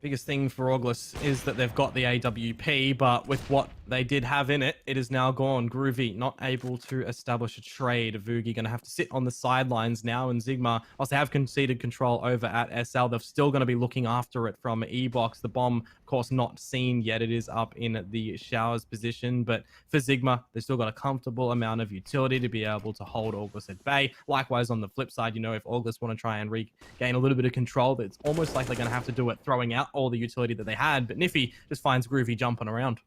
Biggest thing for August is that they've got the AWP, but with what they did have in it, it is now gone. Groovy not able to establish a trade. Vugi going to have to sit on the sidelines now, and ZIGMA, whilst they have conceded control over at SL, they're still going to be looking after it from E-Box. The bomb, of course, not seen yet. It is up in the showers position, but for ZIGMA, they've still got a comfortable amount of utility to be able to hold August at bay. Likewise, on the flip side, you know, if August want to try and regain a little bit of control, it's almost like they're going to have to do it throwing out all the utility that they had, but Niffy just finds Groovy jumping around.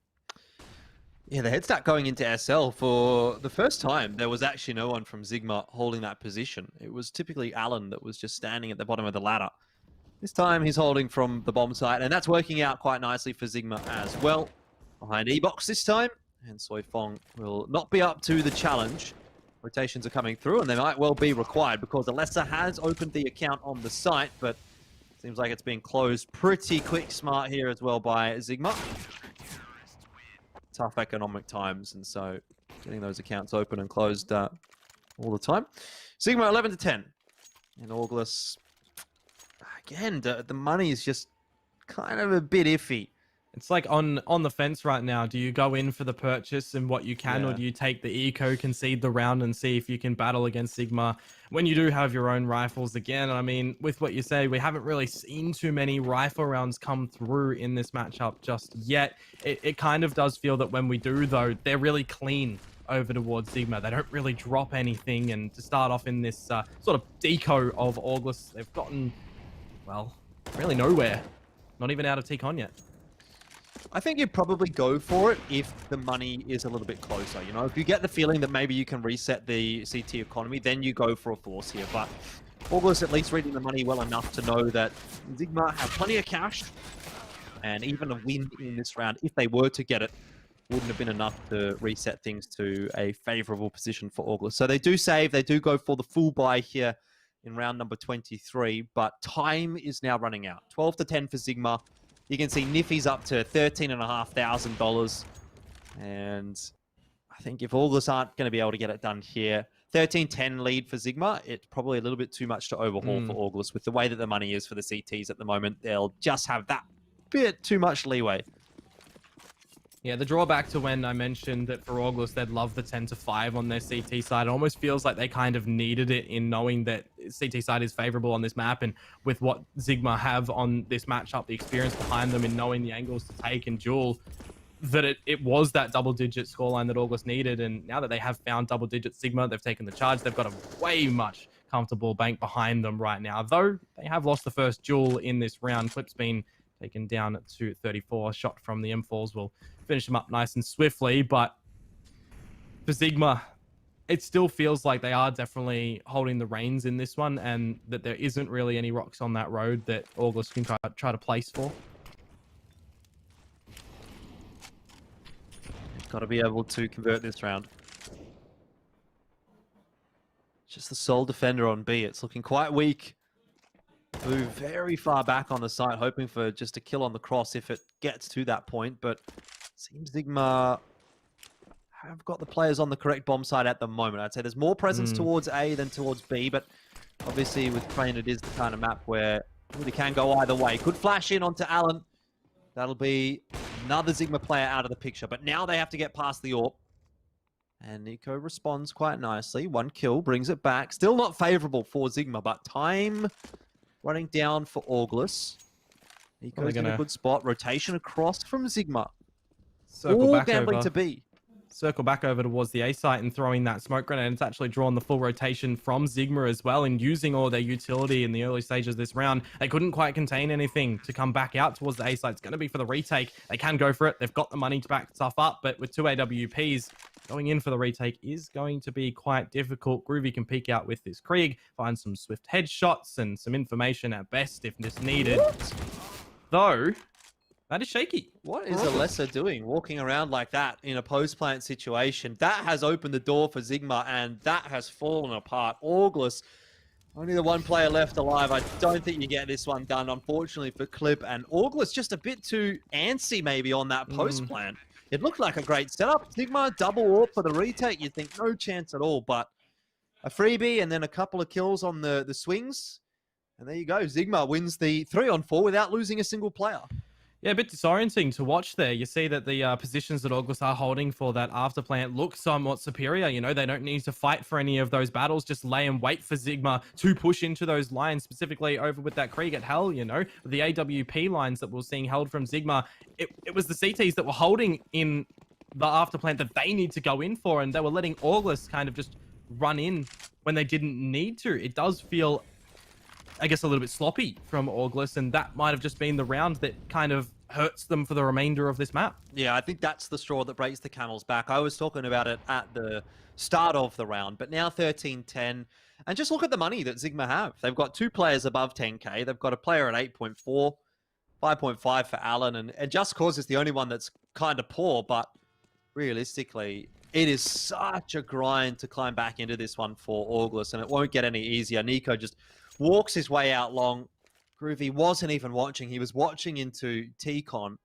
Yeah, the head start going into SL. For the first time, there was actually no one from ZIGMA holding that position. It was typically Alan that was just standing at the bottom of the ladder. This time he's holding from the bomb site, and that's working out quite nicely for ZIGMA as well. Behind E-Box this time, and Soifong will not be up to the challenge. Rotations are coming through, and they might well be required because Alessa has opened the account on the site, but seems like it's being closed pretty quick smart here as well by ZIGMA. Tough economic times, and so getting those accounts open and closed all the time. ZIGMA 11-10. And August, again, the money is just kind of a bit iffy. It's like on the fence right now. Do you go in for the purchase and what you can, or do you take the eco, concede the round, and see if you can battle against ZIGMA when you do have your own rifles again? I mean, with what you say, we haven't really seen too many rifle rounds come through in this matchup just yet. It kind of does feel that when we do, though, they're really clean over towards ZIGMA. They don't really drop anything, and to start off in this sort of deco of August, they've gotten, well, really nowhere. Not even out of T-Con yet. I think you'd probably go for it if the money is a little bit closer. You know, if you get the feeling that maybe you can reset the CT economy, then you go for a force here. But August at least reading the money well enough to know that ZIGMA have plenty of cash, and even a win in this round, if they were to get it, wouldn't have been enough to reset things to a favorable position for August. So they do save, they do go for the full buy here in round number 23, but time is now running out. 12-10 for ZIGMA. You can see Niffy's up to $13,500. And I think if August aren't going to be able to get it done here, 13-10 lead for ZIGMA, it's probably a little bit too much to overhaul for August. With the way that the money is for the CTs at the moment, they'll just have that bit too much leeway. Yeah, the drawback to when I mentioned that for August, they'd love the 10-5 on their CT side. It almost feels like they kind of needed it in knowing that CT side is favorable on this map. And with what ZIGMA have on this matchup, the experience behind them in knowing the angles to take and duel, that it was that double-digit scoreline that August needed. And now that they have found double-digit ZIGMA, they've taken the charge. They've got a way much comfortable bank behind them right now. Though they have lost the first duel in this round. Clip's been taken down to 34. Shot from the M4s will finish them up nice and swiftly, but for ZIGMA, it still feels like they are definitely holding the reins in this one, and that there isn't really any rocks on that road that August can try to place for. Got to be able to convert this round. Just the sole defender on B. It's looking quite weak. Move very far back on the site, hoping for just a kill on the cross if it gets to that point, but seems ZIGMA have got the players on the correct bomb side at the moment. I'd say there's more presence towards A than towards B, but obviously with Crane, it is the kind of map where it really can go either way. Could flash in onto Alan. That'll be another ZIGMA player out of the picture, but now they have to get past the AWP. And Nico responds quite nicely. One kill, brings it back. Still not favorable for ZIGMA, but time running down for August. Nico's in a good spot. Rotation across from ZIGMA. Circle all back gambling over. to B. circle back over towards the A site and throwing that smoke grenade. It's actually drawn the full rotation from ZIGMA as well, and using all their utility in the early stages of this round. They couldn't quite contain anything to come back out towards the A site. It's going to be for the retake. They can go for it. They've got the money to back stuff up, but with 2 AWPs, going in for the retake is going to be quite difficult. Groovy can peek out with this Krieg, find some swift headshots and some information at best if this needed. Though, that is shaky. What is Alessa doing walking around like that in a post-plant situation? That has opened the door for ZIGMA, and that has fallen apart. Auglis, only the one player left alive. I don't think you get this one done, unfortunately, for Clip. And Auglis just a bit too antsy maybe on that post-plant. It looked like a great setup. ZIGMA double AWP for the retake. You'd think no chance at all, but a freebie and then a couple of kills on the swings. And there you go. ZIGMA wins the 3-on-4 without losing a single player. Yeah, a bit disorienting to watch there. You see that the positions that Auglis are holding for that after plant look somewhat superior. You know, they don't need to fight for any of those battles. Just lay and wait for ZIGMA to push into those lines, specifically over with that Krieg at Hell, you know. The AWP lines that we're seeing held from ZIGMA, it was the CTs that were holding in the after plant that they need to go in for, and they were letting Auglis kind of just run in when they didn't need to. It does feel, I guess, a little bit sloppy from Auglis, and that might have just been the round that kind of hurts them for the remainder of this map. Yeah, I think that's the straw that breaks the camel's back. I was talking about it at the start of the round, but now 13-10. And just look at the money that ZIGMA have. They've got 2 players above 10k. They've got a player at 8.4, 5.5 for Alan, and Just Cause is the only one that's kind of poor, but realistically, it is such a grind to climb back into this one for Auglis, and it won't get any easier. Nico just walks his way out long. Groovy wasn't even watching. He was watching into T-Con.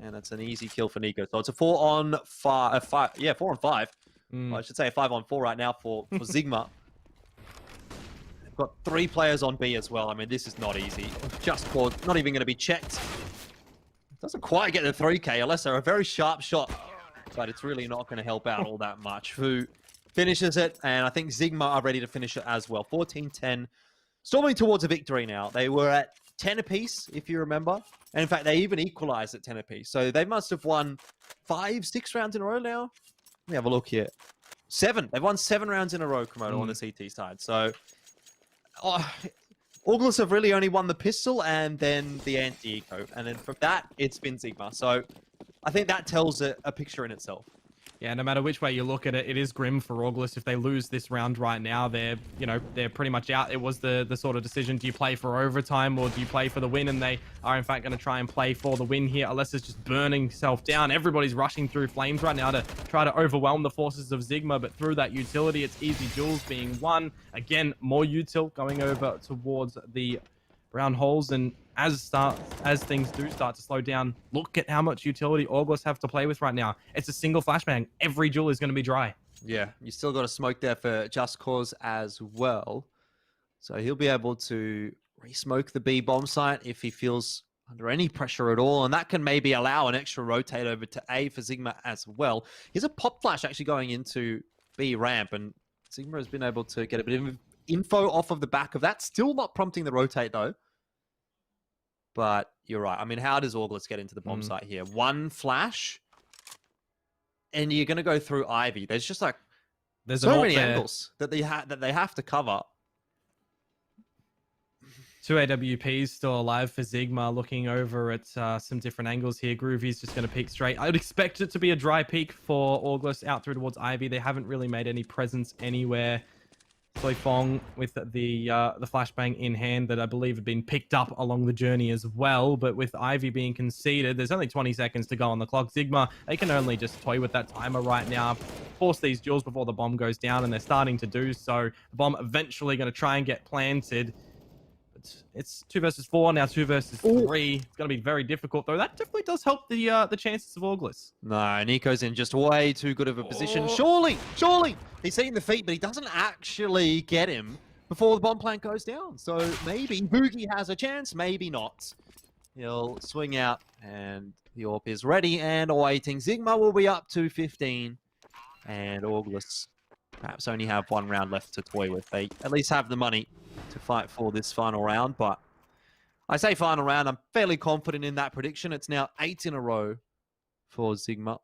And that's an easy kill for Nico. So it's a 4-on-5. Yeah, 4-on-5. Well, I should say a 5-on-4 right now for ZIGMA. They've got 3 players on B as well. I mean, this is not easy. Just Cause, not even going to be checked. Doesn't quite get the 3k, unless they're a very sharp shot. But it's really not going to help out all that much. Who finishes it, and I think ZIGMA are ready to finish it as well. 14-10. Storming towards a victory now. They were at 10 apiece, if you remember. And in fact, they even equalized at 10 apiece. So they must have won 5, 6 rounds in a row now. Let me have a look here. 7. They've won 7 rounds in a row, Komodo, on the CT side. So Auglis have really only won the pistol and then the anti-eco. And then from that, it's been ZIGMA. So I think that tells a picture in itself. Yeah, no matter which way you look at it, it is grim for Auglis. If they lose this round right now, they're pretty much out. It was the sort of decision, do you play for overtime or do you play for the win? And they are, in fact, going to try and play for the win here. Alessa's just burning himself down. Everybody's rushing through flames right now to try to overwhelm the forces of ZIGMA, but through that utility, it's easy duels being won. Again, more util going over towards the round holes, and as things do start to slow down, look at how much utility Auglis have to play with right now. It's a single flashbang. Every duel is going to be dry. Yeah, you still got a smoke there for Just Cause as well. So he'll be able to re-smoke the B bomb site if he feels under any pressure at all, and that can maybe allow an extra rotate over to A for ZIGMA as well. Here's a pop flash actually going into B ramp, and ZIGMA has been able to get a bit of info off of the back of that. Still not prompting the rotate though. But you're right. I mean, how does Auglis get into the bomb site here? 1 flash, and you're going to go through Ivy. There's just like so many angles that they have to cover. 2 AWPs still alive for ZIGMA, looking over at some different angles here. Groovy's just going to peek straight. I would expect it to be a dry peek for Auglis out through towards Ivy. They haven't really made any presence anywhere. Fong with the flashbang in hand that I believe had been picked up along the journey as well. But with Ivy being conceded, there's only 20 seconds to go on the clock. ZIGMA, they can only just toy with that timer right now, force these duels before the bomb goes down, and they're starting to do so. The bomb eventually going to try and get planted. It's 2 versus 4 now, 2 versus 3. It's going to be very difficult, though. That definitely does help the chances of Auglis. No, Nico's in just way too good of a position. Surely, he's seeing the feet, but he doesn't actually get him before the bomb plant goes down. So maybe Boogie has a chance, maybe not. He'll swing out, and the AWP is ready and awaiting. ZIGMA will be up to 15, and Auglis perhaps only have 1 round left to toy with. They at least have the money to fight for this final round, but I say final round, I'm fairly confident in that prediction. It's now 8 in a row for ZIGMA.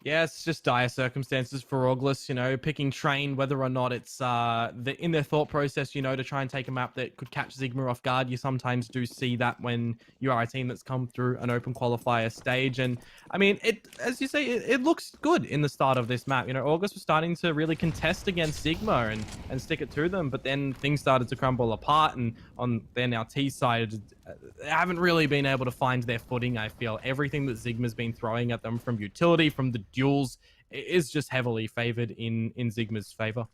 Yeah, it's just dire circumstances for August, you know, picking Train, whether or not it's in their thought process, you know, to try and take a map that could catch ZIGMA off guard. You sometimes do see that when you are a team that's come through an open qualifier stage. And I mean, it, as you say, it looks good in the start of this map. You know, August was starting to really contest against ZIGMA and stick it to them, but then things started to crumble apart. And on their now T side, they haven't really been able to find their footing. I feel everything that ZIGMA's been throwing at them, from utility, from the duels, is just heavily favored in ZIGMA's favor.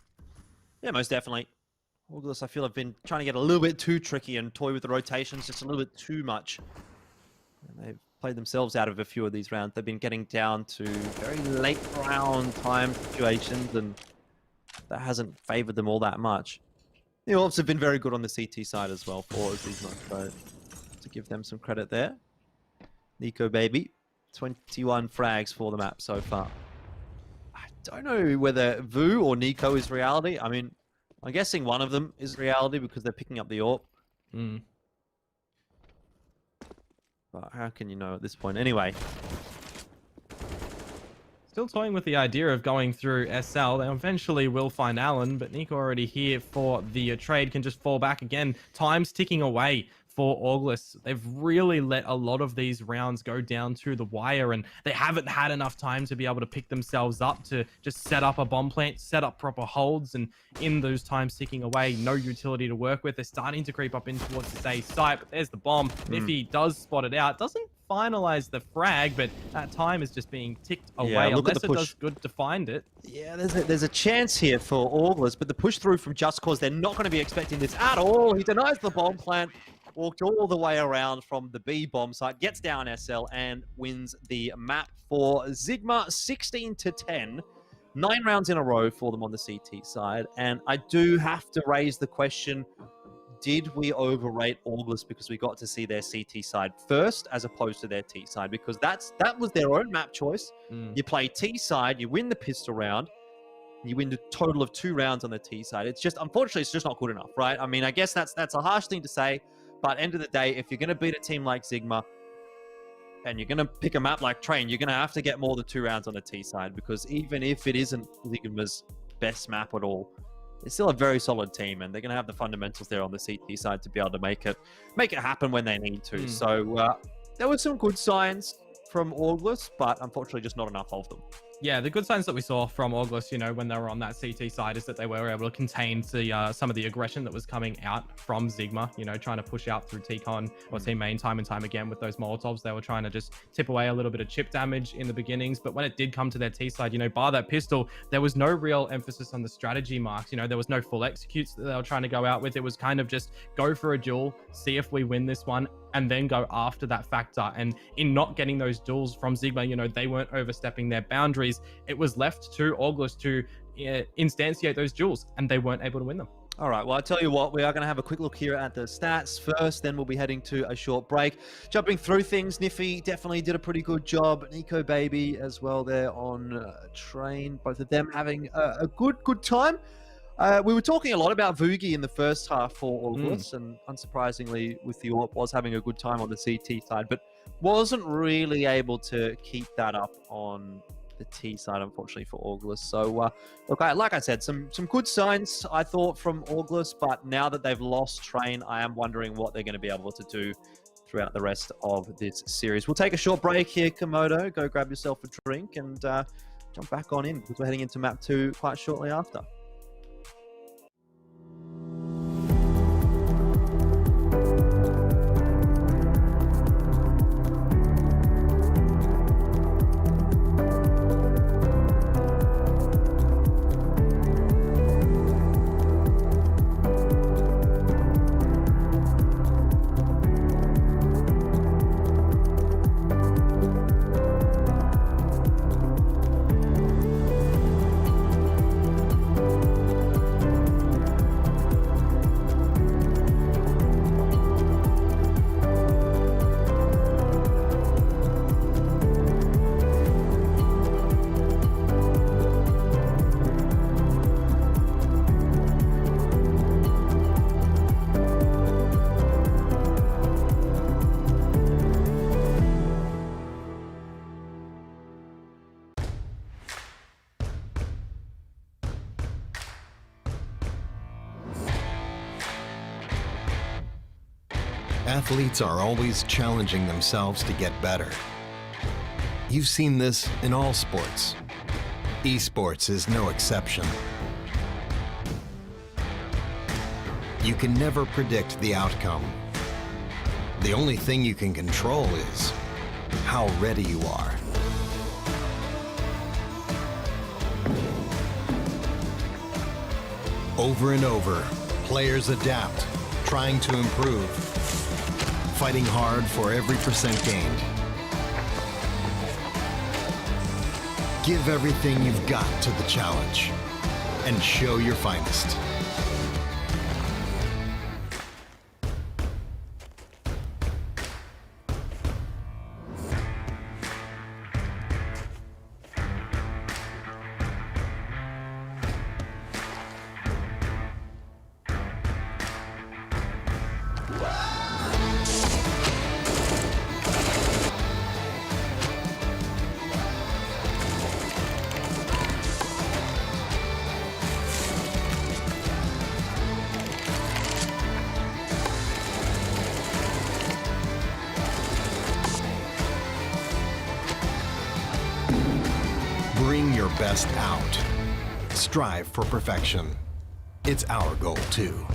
Yeah, most definitely. August, I feel, have been trying to get a little bit too tricky and toy with the rotations just a little bit too much. And they've played themselves out of a few of these rounds. They've been getting down to very late round time situations, and that hasn't favored them all that much. The Orps have been very good on the CT side as well for ZIGMA, so to give them some credit there. Nico Baby, 21 frags for the map so far. I don't know whether Vu or Nico is reality. I mean, I'm guessing one of them is reality because they're picking up the AWP. But how can you know at this point? Anyway. Still toying with the idea of going through SL. They eventually will find Alan, but Nico already here for the trade can just fall back again. Time's ticking away for August. They've really let a lot of these rounds go down to the wire, and they haven't had enough time to be able to pick themselves up to just set up a bomb plant, set up proper holds, and in those times ticking away, no utility to work with. They're starting to creep up in towards the A site, but there's the bomb. Niffy does spot it out. Doesn't finalize the frag, but that time is just being ticked away. Yeah, look unless at the push. it does good to find it. Yeah, there's a chance here for August, but the push through from Just Cause, they're not going to be expecting this at all. He denies the bomb plant, walked all the way around from the B bomb site, gets down SL, and wins the map for ZIGMA 16-10. 9 rounds in a row for them on the CT side. And I do have to raise the question, did we overrate August because we got to see their CT side first as opposed to their T side? Because that was their own map choice. You play T side, you win the pistol round, you win the total of 2 rounds on the T side. It's just, unfortunately, it's just not good enough, right? I mean, I guess that's a harsh thing to say, but end of the day, if you're going to beat a team like ZIGMA and you're going to pick a map like Train, you're going to have to get more than 2 rounds on the T side, because even if it isn't ZIGMA's best map at all, it's still a very solid team, and they're going to have the fundamentals there on the CT side to be able to make it happen when they need to. So there were some good signs from August, but unfortunately just not enough of them. Yeah, the good signs that we saw from August, you know, when they were on that CT side, is that they were able to contain the some of the aggression that was coming out from ZIGMA, you know, trying to push out through T-Con or Team Main time and time again with those Molotovs. They were trying to just tip away a little bit of chip damage in the beginnings, but when it did come to their T side, you know, bar that pistol, there was no real emphasis on the strategy marks. You know, there was no full executes that they were trying to go out with. It was kind of just go for a duel, see if we win this one, and then go after that factor. And in not getting those duels from ZIGMA, you know, they weren't overstepping their boundaries. It was left to August to instantiate those duels, and they weren't able to win them. All right, well, I'll tell you what, we are going to have a quick look here at the stats first, then we'll be heading to a short break. Jumping through things, Niffy definitely did a pretty good job. Nico Baby as well there on Train, both of them having a good time. We were talking a lot about Vugi in the first half for August, and unsurprisingly with the AWP was having a good time on the CT side, but wasn't really able to keep that up on the T side, unfortunately, for August. So, look, like I said, some good signs, I thought, from August, but now that they've lost Train, I am wondering what they're going to be able to do throughout the rest of this series. We'll take a short break here, Komodo. Go grab yourself a drink and jump back on in, because we're heading into map 2 quite shortly after. Athletes are always challenging themselves to get better. You've seen this in all sports. Esports is no exception. You can never predict the outcome. The only thing you can control is how ready you are. Over and over, players adapt, trying to improve, fighting hard for every percent gained. Give everything you've got to the challenge and show your finest. Bring your best out. Strive for perfection. It's our goal, too.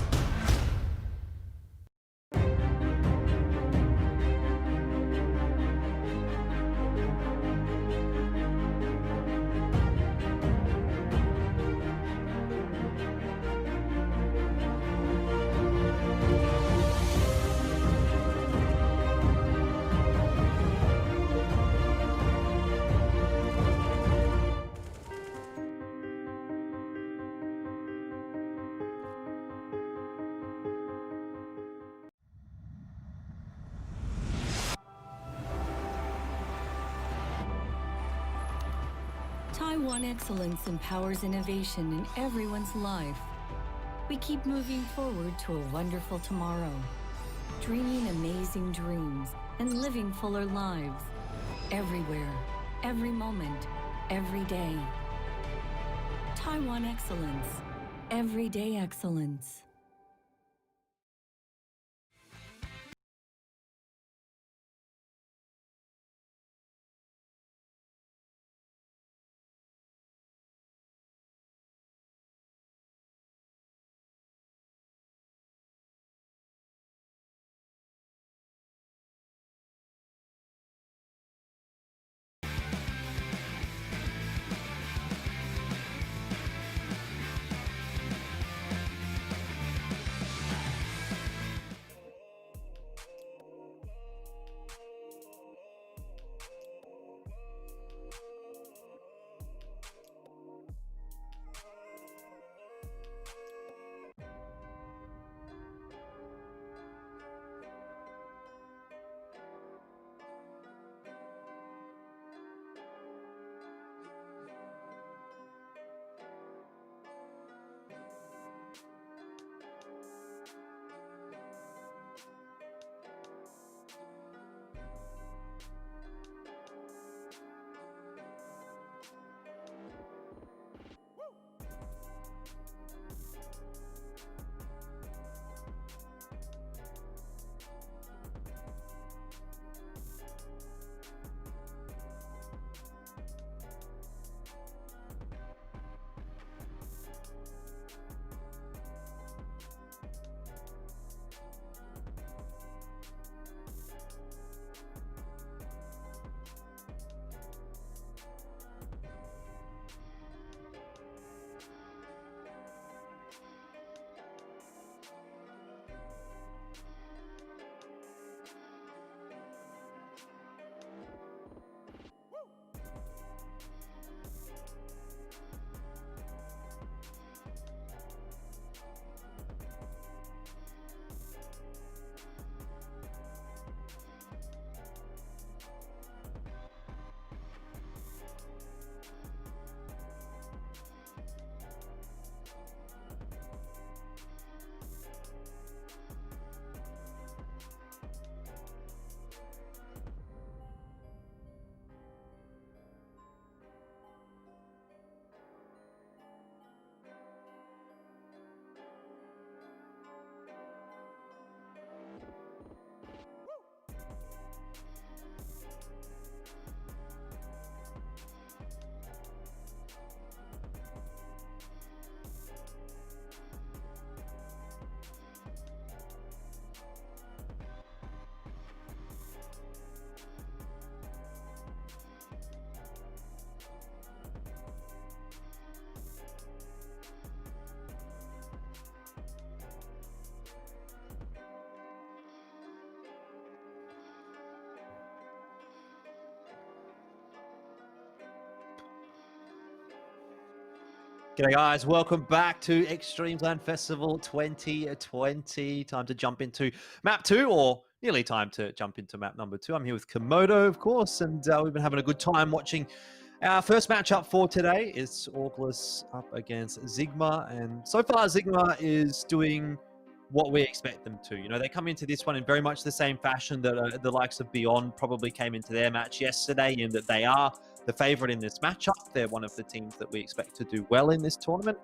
Taiwan Excellence empowers innovation in everyone's life. We keep moving forward to a wonderful tomorrow, dreaming amazing dreams and living fuller lives. Everywhere, every moment, every day. Taiwan Excellence. Everyday excellence. G'day guys, welcome back to eXTREMESLAND Festival 2020. Time to jump into map 2, or nearly time to jump into map number 2. I'm here with Komodo, of course, and we've been having a good time watching. Our first matchup for today is Orgless up against ZIGMA, and so far ZIGMA is doing what we expect them to. You know, they come into this one in very much the same fashion that the likes of Beyond probably came into their match yesterday, in that they are the favorite in this matchup. They're one of the teams that we expect to do well in this tournament.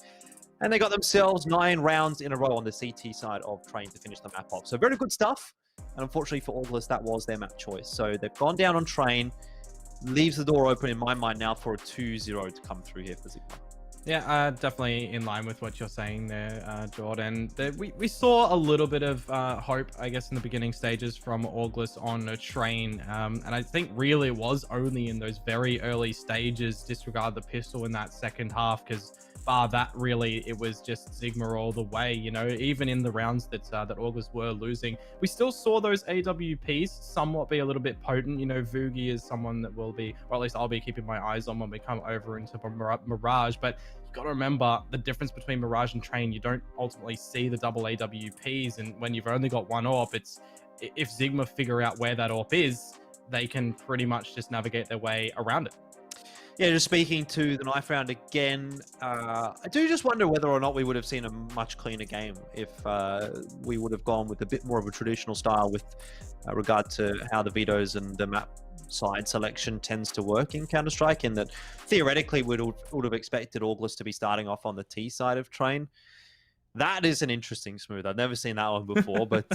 And they got themselves 9 rounds in a row on the CT side of Train to finish the map off. So very good stuff. And unfortunately for Orgless, that was their map choice. So they've gone down on Train. Leaves the door open in my mind now for a 2-0 to come through here for ZIGMA. Yeah, definitely in line with what you're saying there, Jordan. We saw a little bit of hope, I guess, in the beginning stages from Orgless on a Train. And I think really it was only in those very early stages, disregard the pistol in that second half, because bar that, really, it was just ZIGMA all the way. You know, even in the rounds that Orgless were losing, we still saw those AWPs somewhat be a little bit potent. You know, Vugi is someone that will be, or at least I'll be keeping my eyes on when we come over into Mirage. But you got to remember the difference between Mirage and Train. You don't ultimately see the double AWPs, and when you've only got one AWP, it's, if ZIGMA figure out where that AWP is, they can pretty much just navigate their way around it. Yeah, just speaking to the knife round again, I do just wonder whether or not we would have seen a much cleaner game if we would have gone with a bit more of a traditional style with regard to how the vetoes and the map side selection tends to work in Counter-Strike, in that theoretically we would have expected Orgless to be starting off on the T side of Train. That is an interesting smooth. I've never seen that one before, but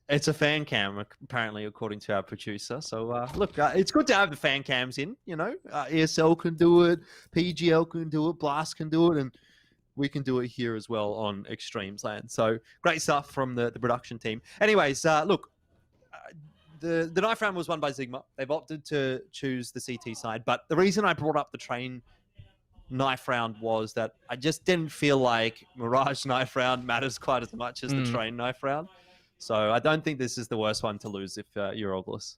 it's a fan cam, apparently, according to our producer. So, look, it's good to have the fan cams in, you know. ESL can do it, PGL can do it, Blast can do it, and we can do it here as well on eXTREMESLAND. So, great stuff from the production team. Anyways, look, the knife round was won by ZIGMA. They've opted to choose the CT side. But the reason I brought up the Train knife round was that I just didn't feel like Mirage knife round matters quite as much as the Train knife round. So I don't think this is the worst one to lose if you're Orgless.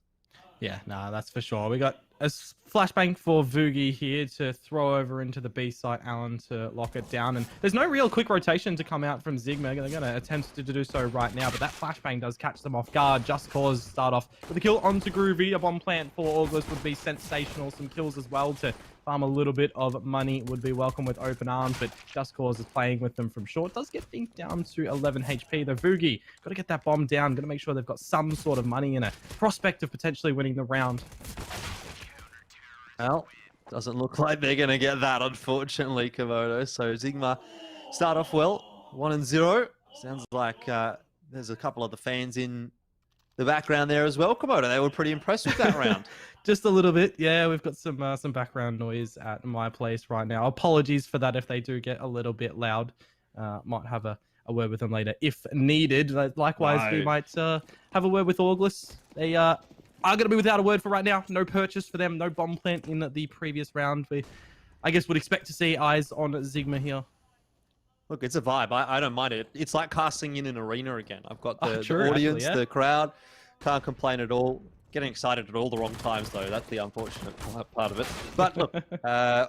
Yeah, nah, that's for sure. We got a flashbang for Vugi here to throw over into the B site, Alan to lock it down. And there's no real quick rotation to come out from ZIGMA. They're going to attempt to do so right now, but that flashbang does catch them off guard. Just Cause start off with a kill onto Groovy. A bomb plant for Orgless would be sensational. Some kills as well to farm a little bit of money would be welcome with open arms, but Just Cause is playing with them from short. Does get Think down to 11 HP. The Vugi got to get that bomb down. Got to make sure they've got some sort of money and a prospect of potentially winning the round. Well, doesn't look like they're going to get that, unfortunately, Komodo. So ZIGMA start off well, 1-0. Sounds like there's a couple of the fans in the background there as well. Komodo, they were pretty impressed with that round. Just a little bit, yeah. We've got some background noise at my place right now. Apologies for that if they do get a little bit loud. Might have a word with them later if needed. Likewise, we might have a word with Orgless. They are going to be without a word for right now. No purchase for them. No bomb plant in the previous round. We, I guess, would expect to see eyes on ZIGMA here. Look, it's a vibe. I don't mind it. It's like casting in an arena again. I've got the true, audience, actually, yeah. the crowd. Can't complain at all. Getting excited at all the wrong times, though. That's the unfortunate part of it. But look,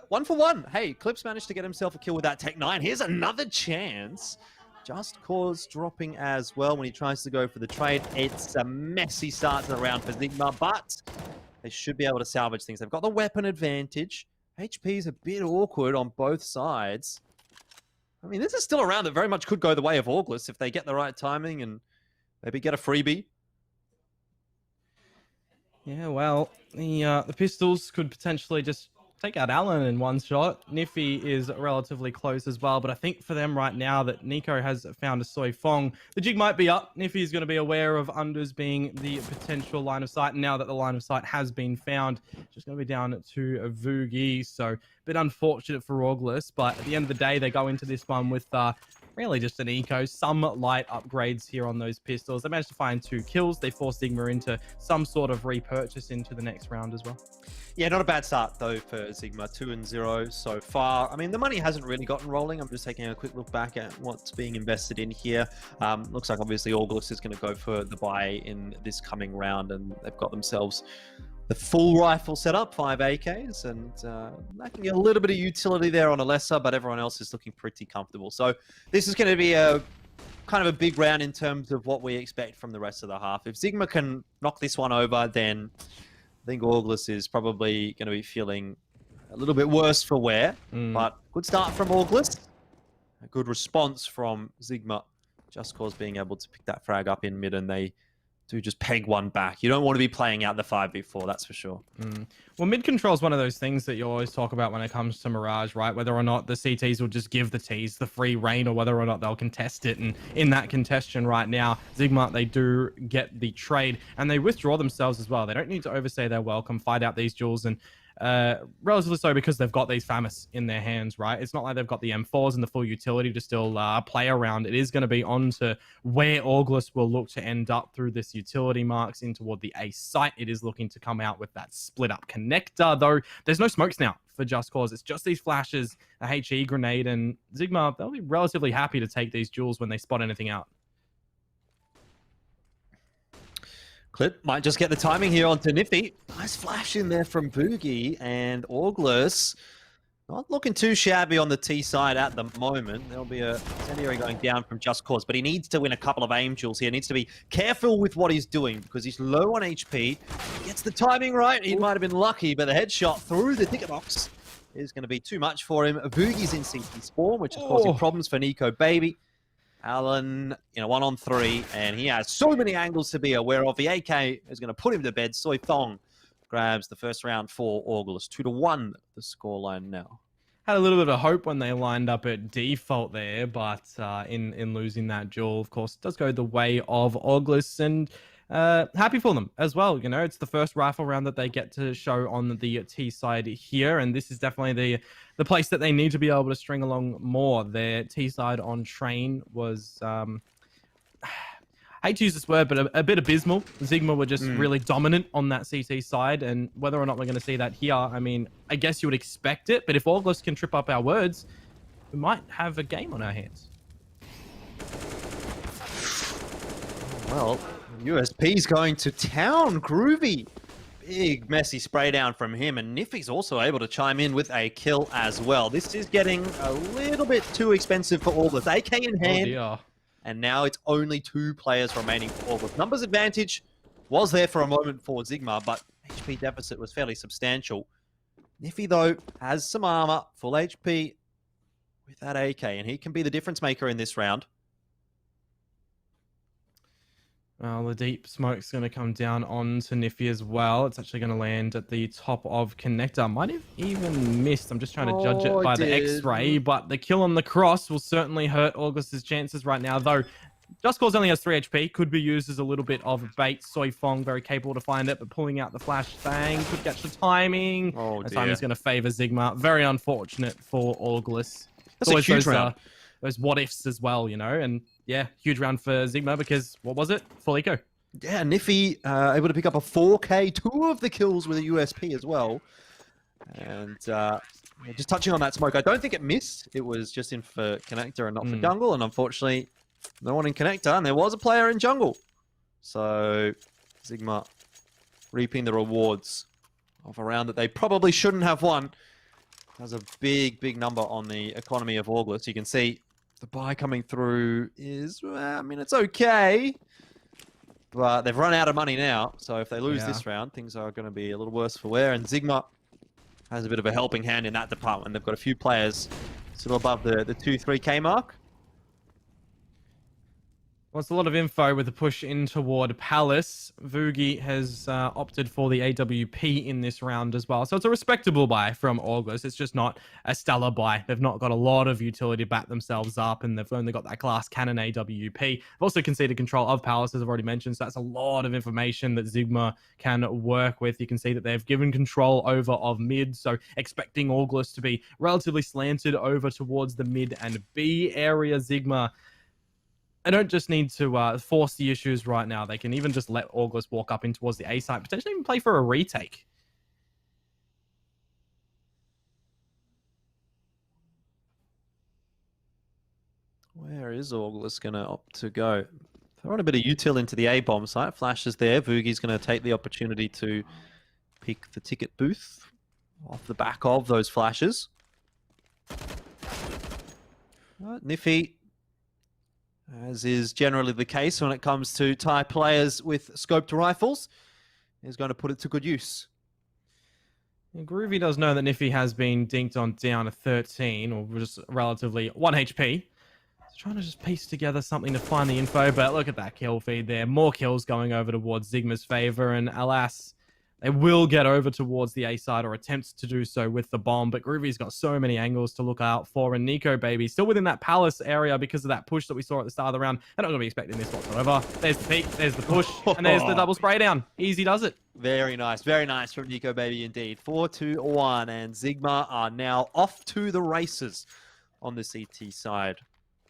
1 for 1. Hey, Clips managed to get himself a kill with that Tech 9. Here's another chance. Just Cause dropping as well when he tries to go for the trade. It's a messy start to the round for ZIGMA, but they should be able to salvage things. They've got the weapon advantage. HP is a bit awkward on both sides. I mean, this is still a round that very much could go the way of Orgless if they get the right timing and maybe get a freebie. Yeah, well, the pistols could potentially just take out Alan in one shot. Niffy is relatively close as well, but I think for them right now that Nico has found a Soy Fong, the jig might be up. Niffy is going to be aware of unders being the potential line of sight. And now that the line of sight has been found, just going to be down to a Vugi. So a bit unfortunate for Orgless, but at the end of the day, they go into this one with really just an eco, some light upgrades here on those pistols. They managed to find 2 kills. They forced ZIGMA into some sort of repurchase into the next round as well. Yeah, not a bad start though for ZIGMA, 2-0 so far. I mean, the money hasn't really gotten rolling. I'm just taking a quick look back at what's being invested in here. Looks like obviously Orgless is going to go for the buy in this coming round, and they've got themselves the full rifle setup, 5 AKs, and that can get a little bit of utility there on a lesser, but everyone else is looking pretty comfortable. So this is going to be a kind of a big round in terms of what we expect from the rest of the half. If ZIGMA can knock this one over, then I think Auglis is probably going to be feeling a little bit worse for wear. But good start from Auglis. A good response from ZIGMA. Just Cause being able to pick that frag up in mid, and they do just peg one back. You don't want to be playing out the 5v4, that's for sure. Well, mid control is one of those things that you always talk about when it comes to Mirage, right? Whether or not the CTs will just give the Ts the free reign, or whether or not they'll contest it. And in that contention right now, ZIGMA, they do get the trade, and they withdraw themselves as well. They don't need to overstay their welcome, fight out these duels, and relatively so because they've got these FAMAS in their hands, right? It's not like they've got the M4s and the full utility to still play around. It is going to be on to where Auglis will look to end up through this utility marks in toward the A site. It is looking to come out with that split up connector, though there's no smokes now for Just Cause. It's just these flashes, a HE grenade, and ZIGMA, they'll be relatively happy to take these duels when they spot anything out. Clip might just get the timing here onto Nifty. Nice flash in there from Boogie, and Auglis not looking too shabby on the T side at the moment. There'll be a incendiary going down from Just Cause, but he needs to win a couple of aim duels here. He needs to be careful with what he's doing because he's low on HP. Gets the timing right. He might have been lucky, but the headshot through the ticket box is going to be too much for him. Boogie's in CT spawn, which is causing problems for Nico Baby. Alan, 1-on-3, and he has so many angles to be aware of. The AK is going to put him to bed. Soi Thong grabs the first round for Auglis. 2-1, the scoreline now. Had a little bit of hope when they lined up at default there, but in losing that duel, of course, it does go the way of Auglis, and happy for them as well. It's the first rifle round that they get to show on the T side here, and this is definitely the place that they need to be able to string along more. Their T side on train was I hate to use this word, but a bit abysmal. ZIGMA were just really dominant on that CT side, and whether or not we're going to see that here, I mean, I guess you would expect it, but if Auglis can trip up our words, we might have a game on our hands. Well, USP's going to town. Groovy. Big messy spray down from him, and Niffy's also able to chime in with a kill as well. This is getting a little bit too expensive for Auglis. AK in hand. Oh dear. And now it's only 2 players remaining for Auglis. Numbers advantage was there for a moment for ZIGMA, but HP deficit was fairly substantial. Niffy, though, has some armor, full HP with that AK, and he can be the difference maker in this round. Well, the deep smoke's going to come down onto Niffy as well. It's actually going to land at the top of connector. Might have even missed. I'm just trying to judge it by the X-ray, but the kill on the cross will certainly hurt Augus's chances right now, though. Just Cause only has 3 HP, could be used as a little bit of bait. Soi Fong, very capable to find it, but pulling out the flashbang could catch the timing. The timing's going to favor ZIGMA. Very unfortunate for Auglis. That's a huge round. Those what-ifs as well, and yeah, huge round for ZIGMA because, what was it? Full eco. Yeah, Niffy able to pick up a 4K, 2 of the kills with a USP as well. And just touching on that smoke, I don't think it missed. It was just in for connector and not for jungle, and unfortunately, no one in connector, and there was a player in jungle. So, ZIGMA reaping the rewards of a round that they probably shouldn't have won. Has a big, big number on the economy of Auglis. You can see the buy coming through is, I mean, it's okay. But they've run out of money now. So if they lose this round, things are going to be a little worse for wear. And ZIGMA has a bit of a helping hand in that department. They've got a few players still above the 2-3K mark. Well, it's a lot of info with the push in toward Palace. Vugi has opted for the AWP in this round as well. So it's a respectable buy from Auglis. It's just not a stellar buy. They've not got a lot of utility to back themselves up, and they've only got that glass cannon AWP. They've also conceded control of Palace, as I've already mentioned. So that's a lot of information that ZIGMA can work with. You can see that they've given control over of mid. So expecting Auglis to be relatively slanted over towards the mid and B area. ZIGMA, I don't just need to force the issues right now. They can even just let Auglis walk up in towards the A site, potentially even play for a retake. Where is Auglis going to opt to go? Throw on a bit of util into the A-bomb site. Flash is there. Vugi's going to take the opportunity to pick the ticket booth off the back of those flashes. Niffy, as is generally the case when it comes to Thai players with scoped rifles, is going to put it to good use. And Groovy does know that Niffy has been dinked on down to 13, or just relatively 1 HP. So trying to just piece together something to find the info, but look at that kill feed there. More kills going over towards ZIGMA's favor, and alas, they will get over towards the A side or attempt to do so with the bomb, but Groovy's got so many angles to look out for, and Nico Baby still within that palace area because of that push that we saw at the start of the round. They're not going to be expecting this whatsoever. There's the peek, there's the push, and there's the double spray down. Easy does it. Very nice from Nico Baby indeed. 4-2-1, and ZIGMA are now off to the races on the CT side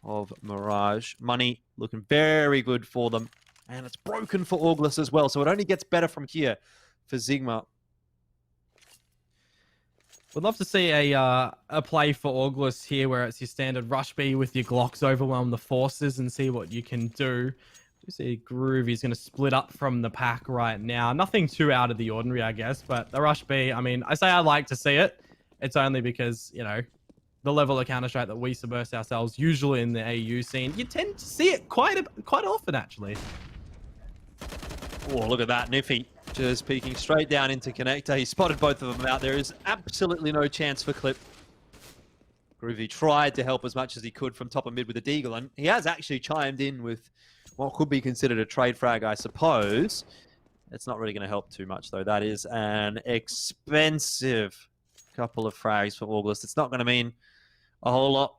of Mirage. Money looking very good for them, and it's broken for August as well, so it only gets better from here for ZIGMA. Would love to see a play for August here where it's your standard rush B with your Glocks, overwhelm the forces and see what you can do. You see Groovy's going to split up from the pack right now. Nothing too out of the ordinary, I guess, but the rush B, I mean, I say I'd like to see it. It's only because, you know, the level of Counter-Strike that we submerse ourselves, usually in the AU scene, you tend to see it quite often, actually. Oh, look at that. Niffy just peeking straight down into connector. He spotted both of them out. There is absolutely no chance for Clip. Groovy tried to help as much as he could from top of mid with a deagle, and he has actually chimed in with what could be considered a trade frag, I suppose. It's not really going to help too much, though. That is an expensive couple of frags for August. It's not going to mean a whole lot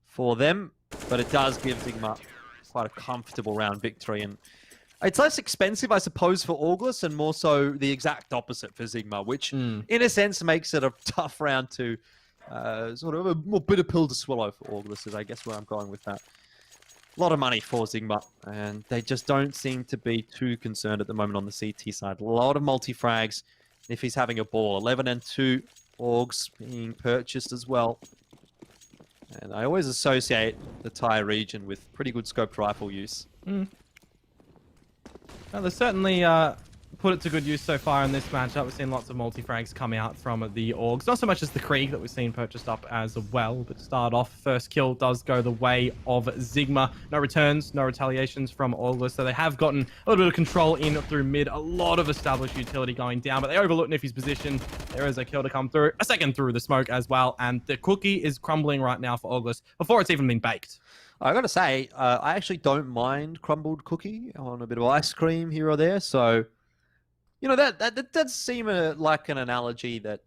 for them, but it does give ZIGMA quite a comfortable round victory, and it's less expensive, I suppose, for August, and more so the exact opposite for ZIGMA, which, in a sense, makes it a tough round to sort of a more bitter pill to swallow for August, is I guess where I'm going with that. A lot of money for ZIGMA, and they just don't seem to be too concerned at the moment on the CT side. A lot of multi-frags if he's having a ball. 11 and 2 Augs being purchased as well. And I always associate the Thai region with pretty good scoped rifle use. Well, they certainly put it to good use so far in this matchup. We've seen lots of multi-frags come out from the Augs. Not so much as the Krieg that we've seen purchased up as well, but to start off, first kill does go the way of ZIGMA. No returns, no retaliations from August, so they have gotten a little bit of control in through mid. A lot of established utility going down, but they overlook Niffy's position. There is a kill to come through, a second through the smoke as well, and the cookie is crumbling right now for August before it's even been baked. I gotta say, I actually don't mind crumbled cookie on a bit of ice cream here or there, so... You know, that does seem like an analogy that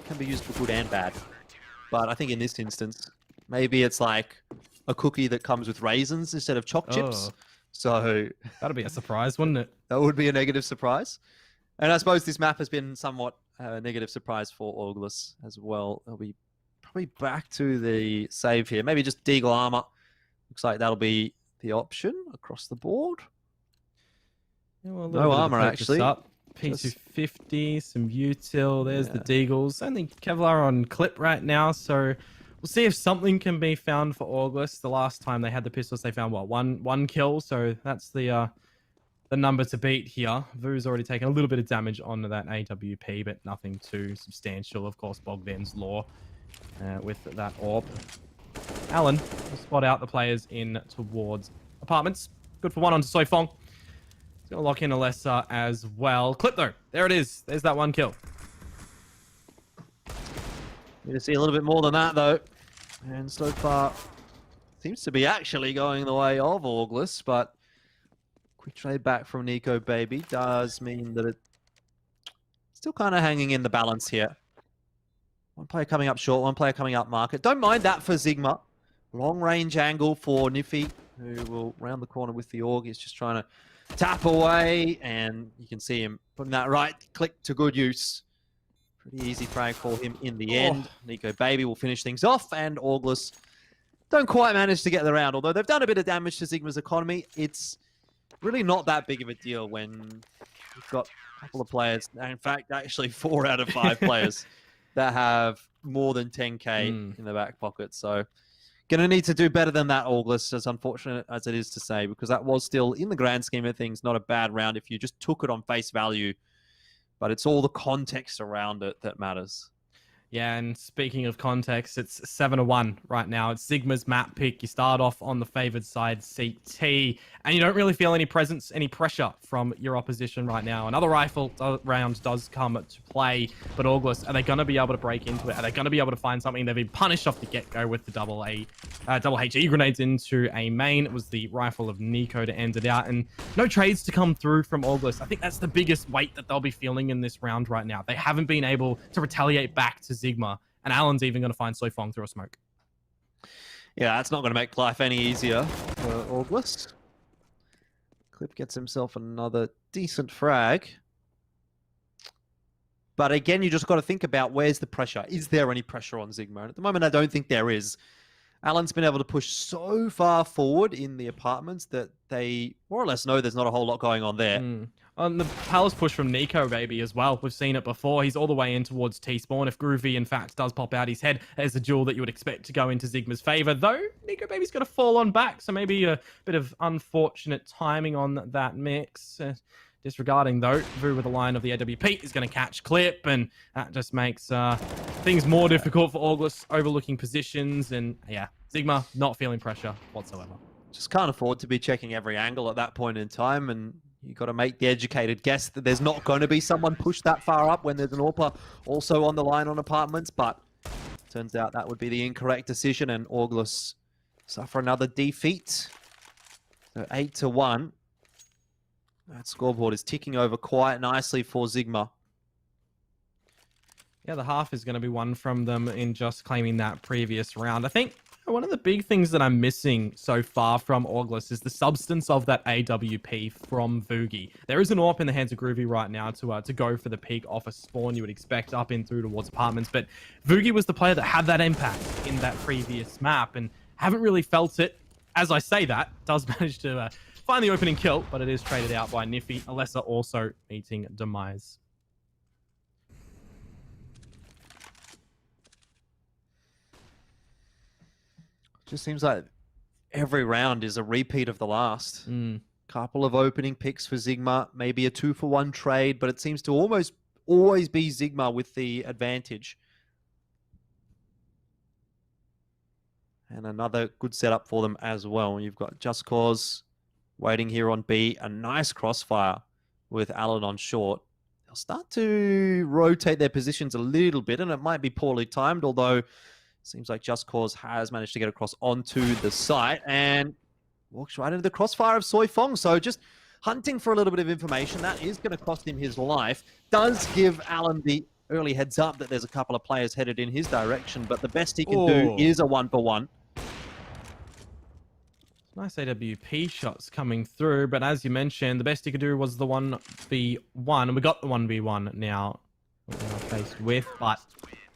can be used for good and bad. But I think in this instance, maybe it's like a cookie that comes with raisins instead of choc chips. So that'd be a surprise, wouldn't it? That would be a negative surprise. And I suppose this map has been somewhat a negative surprise for August as well. They'll be probably back to the save here. Maybe just Deagle Armor. Looks like that'll be the option across the board. Yeah, well, no armor, actually. P250, some util. There's the Deagles. Only Kevlar on clip right now, so we'll see if something can be found for August. The last time they had the pistols, they found, what, one kill, so that's the number to beat here. Vu's already taken a little bit of damage onto that AWP, but nothing too substantial. Of course, Bogdan's Law with that AWP. Alan will spot out the players in towards apartments. Good for one onto Soifong. Gonna lock in Alessa as well. Clip though, there it is. There's that one kill. Need to see a little bit more than that though. And so far, seems to be actually going the way of August, but quick trade back from Nico Baby does mean that it's still kind of hanging in the balance here. One player coming up short, one player coming up market. Don't mind that for ZIGMA. Long range angle for Niffy, who will round the corner with the AUG. He's just trying to tap away, and you can see him putting that right click to good use. Pretty easy frag for him in the end. Nico Baby will finish things off, and August don't quite manage to get the round. Although they've done a bit of damage to ZIGMA's economy, it's really not that big of a deal when you've got a couple of players, in fact, actually 4 out of 5 players that have more than 10k in the back pocket. So gonna need to do better than that, August, as unfortunate as it is to say, because that was still, in the grand scheme of things, not a bad round if you just took it on face value. but it's all the context around it that matters. Yeah, and speaking of context, it's 7-1 right now. It's ZIGMA's map pick. You start off on the favored side, CT, and you don't really feel any presence, any pressure from your opposition right now. Another rifle round does come to play, but August, are they going to be able to break into it? Are they going to be able to find something? They've been punished off the get-go with the double HE grenades into a main. It was the rifle of Nico to end it out, and no trades to come through from August. I think that's the biggest weight that they'll be feeling in this round right now. They haven't been able to retaliate back to ZIGMA, and Alan's even going to find Soifong through a smoke. Yeah, that's not going to make life any easier for August. Clip gets himself another decent frag. But again, you just got to think about where's the pressure. Is there any pressure on ZIGMA? And at the moment, I don't think there is. Alan's been able to push so far forward in the apartments that they more or less know there's not a whole lot going on there. On the palace push from Nico, baby, as well. We've seen it before. He's all the way in towards T-spawn. If Groovy, in fact, does pop out his head, there's a duel that you would expect to go into ZIGMA's favor. Though, Nico, baby's going to fall on back, so maybe a bit of unfortunate timing on that mix. Disregarding, though, Vu with a line of the AWP is going to catch Clip, and that just makes things more difficult for August, overlooking positions, and yeah, ZIGMA not feeling pressure whatsoever. Just can't afford to be checking every angle at that point in time, and you got to make the educated guess that there's not going to be someone pushed that far up when there's an AWPer also on the line on apartments, but turns out that would be the incorrect decision, and August suffer another defeat. So 8-1. That scoreboard is ticking over quite nicely for ZIGMA. Yeah, the half is going to be won from them in just claiming that previous round. I think one of the big things that I'm missing so far from August is the substance of that AWP from Vugi. There is an AWP in the hands of Groovy right now to go for the peak off a spawn you would expect up in through towards apartments, but Vugi was the player that had that impact in that previous map and haven't really felt it. As I say that, does manage to find the opening kill, but it is traded out by Niffy. Alessa also meeting demise. Just seems like every round is a repeat of the last. Couple of opening picks for ZIGMA, maybe a 2-for-1 trade, but it seems to almost always be ZIGMA with the advantage. And another good setup for them as well. You've got Just Cause waiting here on B. A nice crossfire with Alan on short. They'll start to rotate their positions a little bit, and it might be poorly timed, although seems like Just Cause has managed to get across onto the site and walks right into the crossfire of Soifong. So just hunting for a little bit of information. That is going to cost him his life. Does give Alan the early heads up that there's a couple of players headed in his direction, but the best he can do is a 1-for-1. Nice AWP shots coming through, but as you mentioned, the best he could do was the 1v1, and we got the 1v1 now faced with, but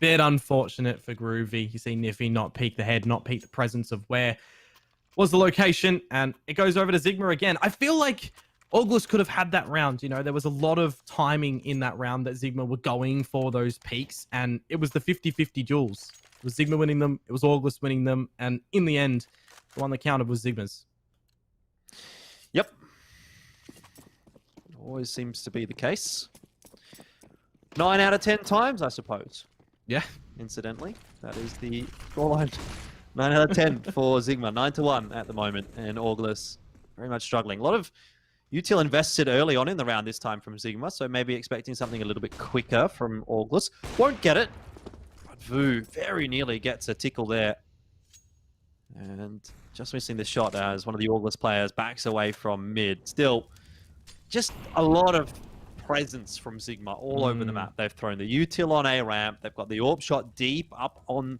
bit unfortunate for Groovy. You see Niffy not peek the head, not peek the presence of where was the location, and it goes over to ZIGMA again. I feel like August could have had that round. You know, there was a lot of timing in that round that ZIGMA were going for those peaks, and it was the 50-50 duels. It was ZIGMA winning them, it was August winning them, and in the end, the one that counted was ZIGMA's. Yep. Always seems to be the case. 9 out of 10 times, I suppose. Yeah. Incidentally, that is the scoreline. 9 out of 10 for ZIGMA. 9-1 at the moment, and August very much struggling. A lot of util invested early on in the round this time from ZIGMA, so maybe expecting something a little bit quicker from August. Won't get it. But Vu very nearly gets a tickle there. And just missing the shot as one of the August players backs away from mid. Still, just a lot of presence from ZIGMA all over the map. They've thrown the util on A ramp. They've got the AWP shot deep up on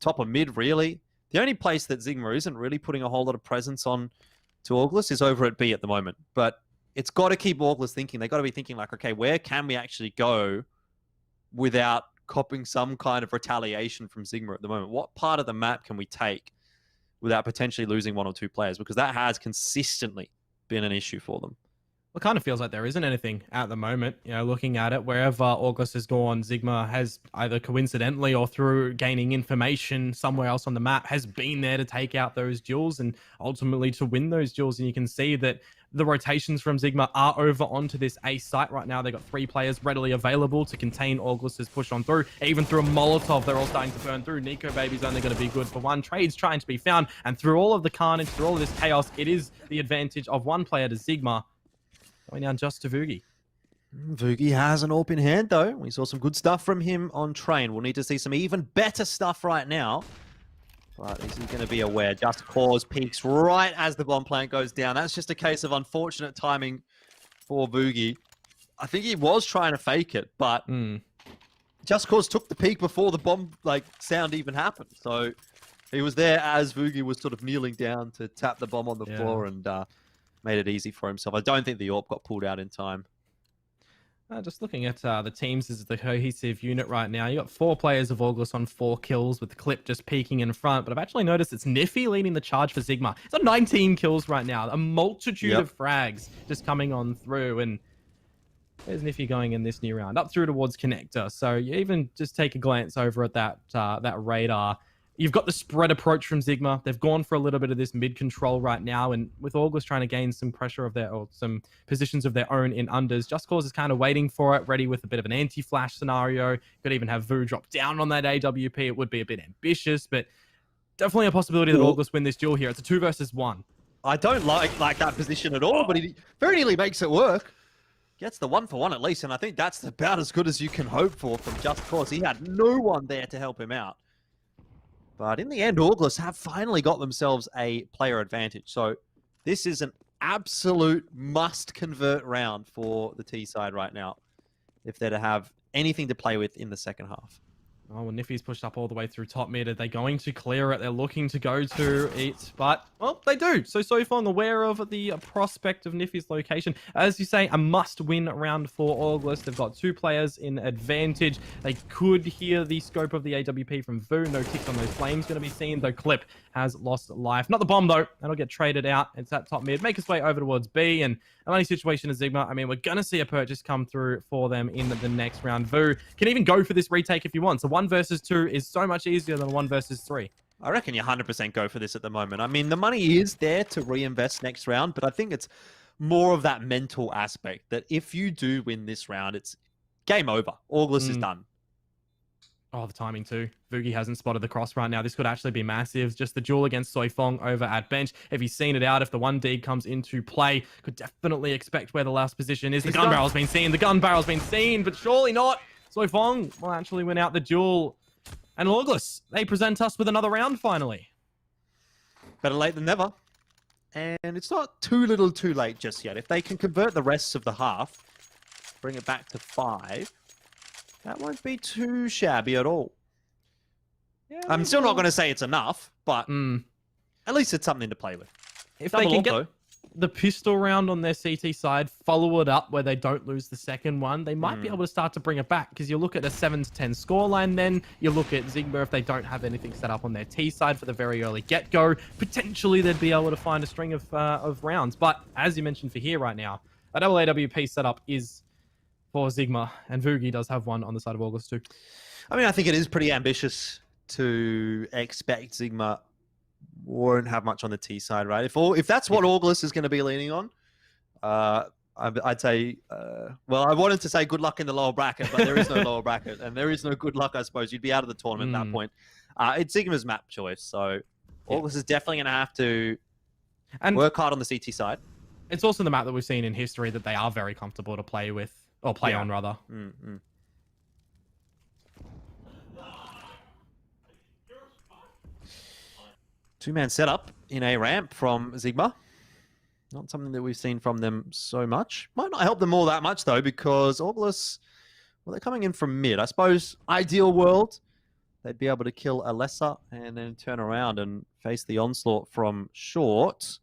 top of mid, really. The only place that ZIGMA isn't really putting a whole lot of presence on to August is over at B at the moment. But it's got to keep August thinking. They've got to be thinking like, okay, where can we actually go without copping some kind of retaliation from ZIGMA at the moment? What part of the map can we take without potentially losing 1 or 2 players? Because that has consistently been an issue for them. It kind of feels like there isn't anything at the moment. You know, looking at it, wherever August has gone, ZIGMA has either coincidentally or through gaining information somewhere else on the map has been there to take out those duels and ultimately to win those duels. And you can see that the rotations from ZIGMA are over onto this A site right now. They've got 3 players readily available to contain Augus's push on through. Even through a Molotov, they're all starting to burn through. Nico Baby's only going to be good for 1. Trade's trying to be found. And through all of the carnage, through all of this chaos, it is the advantage of 1 player to ZIGMA. Going down just to Vugi. Vugi has an AWP in hand, though. We saw some good stuff from him on train. We'll need to see some even better stuff right now. But is he going to be aware? Just Cause peaks right as the bomb plant goes down. That's just a case of unfortunate timing for Vugi. I think he was trying to fake it, but Just Cause took the peak before the bomb sound even happened. So he was there as Vugi was sort of kneeling down to tap the bomb on the floor and made it easy for himself. I don't think the AWP got pulled out in time. Just looking at the teams as the cohesive unit right now, you got 4 players of August on 4 kills with the clip just peeking in front. But I've actually noticed it's Niffy leading the charge for ZIGMA. It's on 19 kills right now. A multitude of frags just coming on through. And there's Niffy going in this new round up through towards Connector. So you even just take a glance over at that radar. You've got the spread approach from ZIGMA. They've gone for a little bit of this mid control right now, and with August trying to gain some pressure of their, or some positions of their own in unders, Just Cause is kind of waiting for it, ready with a bit of an anti-flash scenario. Could even have Vu drop down on that AWP. It would be a bit ambitious, but definitely a possibility that August win this duel here. It's a 2 versus 1. I don't like that position at all, but he very nearly makes it work. Gets the 1-for-1 at least, and I think that's about as good as you can hope for from Just Cause. He had no one there to help him out. But in the end, August have finally got themselves a player advantage. So this is an absolute must-convert round for the T side right now, if they're to have anything to play with in the second half. Oh, well, Niffy's pushed up all the way through top mid. Are they going to clear it? They're looking to go to it, but, well, they do. So Sofong aware of the prospect of Niffy's location. As you say, a must-win round for August. They've got 2 players in advantage. They could hear the scope of the AWP from Vu. No ticks on those flames going to be seen, though Clip has lost life. Not the bomb, though. That'll get traded out. It's at top mid. Make its way over towards B, and a money situation is ZIGMA. I mean, we're going to see a purchase come through for them in the next round. Vu can even go for this retake if you want. So 1 versus 2 is so much easier than 1 versus 3. I reckon you 100% go for this at the moment. I mean, the money is there to reinvest next round, but I think it's more of that mental aspect that if you do win this round, it's game over. August is done. Oh, the timing too. Vugi hasn't spotted the cross right now. This could actually be massive. Just the duel against Soifong over at bench. If he's seen it out, if the 1D comes into play, could definitely expect where the last position is. The gun barrel's been seen. The gun barrel's been seen, but surely not. Soifong will actually win out the duel. And August, they present us with another round finally. Better late than never. And it's not too little too late just yet. If they can convert the rest of the half, bring it back to 5, that won't be too shabby at all. Yeah, I'm still not going to say it's enough, but at least it's something to play with. If they can get the pistol round on their CT side, follow it up where they don't lose the second one, they might be able to start to bring it back, because you look at a 7-10 scoreline, then you look at ZIGMA if they don't have anything set up on their T side for the very early get-go, potentially they'd be able to find a string of rounds. But as you mentioned for here right now, a double AWP setup is for ZIGMA, and Vugi does have one on the side of August too. I mean, I think it is pretty ambitious to expect ZIGMA won't have much on the T side, right? If that's what August is going to be leaning on, I'd say, well, I wanted to say good luck in the lower bracket, but there is no lower bracket, and there is no good luck, I suppose. You'd be out of the tournament at that point. It's ZIGMA's map choice, so August is definitely going to have to work hard on the CT side. It's also the map that we've seen in history that they are very comfortable to play with, or play on, rather. Two-man setup in a ramp from ZIGMA. Not something that we've seen from them so much. Might not help them all that much, though, because August, well, they're coming in from mid. I suppose, ideal world, they'd be able to kill Alessa and then turn around and face the onslaught from short.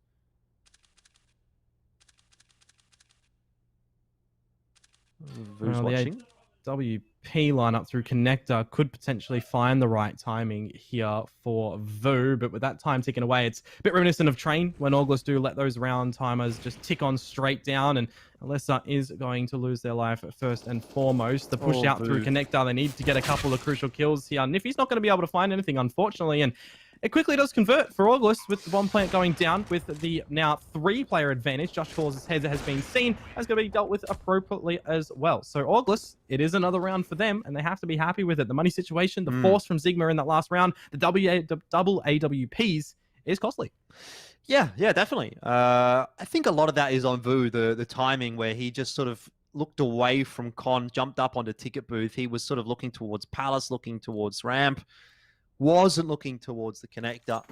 Who's watching? The WP lineup through Connector could potentially find the right timing here for Vu, but with that time ticking away, it's a bit reminiscent of Train when August do let those round timers just tick on straight down, and Alessa is going to lose their life first and foremost. The push out through Connector, they need to get a couple of crucial kills here. Niffy's not going to be able to find anything, unfortunately, and it quickly does convert for August with the bomb plant going down with the now 3-player advantage. Josh Cause's head has been seen as going to be dealt with appropriately as well. So August, it is another round for them, and they have to be happy with it. The money situation, the force from ZIGMA in that last round, the double AWPs is costly. Yeah, definitely. I think a lot of that is on Vu, the timing where he just sort of looked away from Con, jumped up onto ticket booth. He was sort of looking towards Palace, looking towards ramp, wasn't looking towards the connector.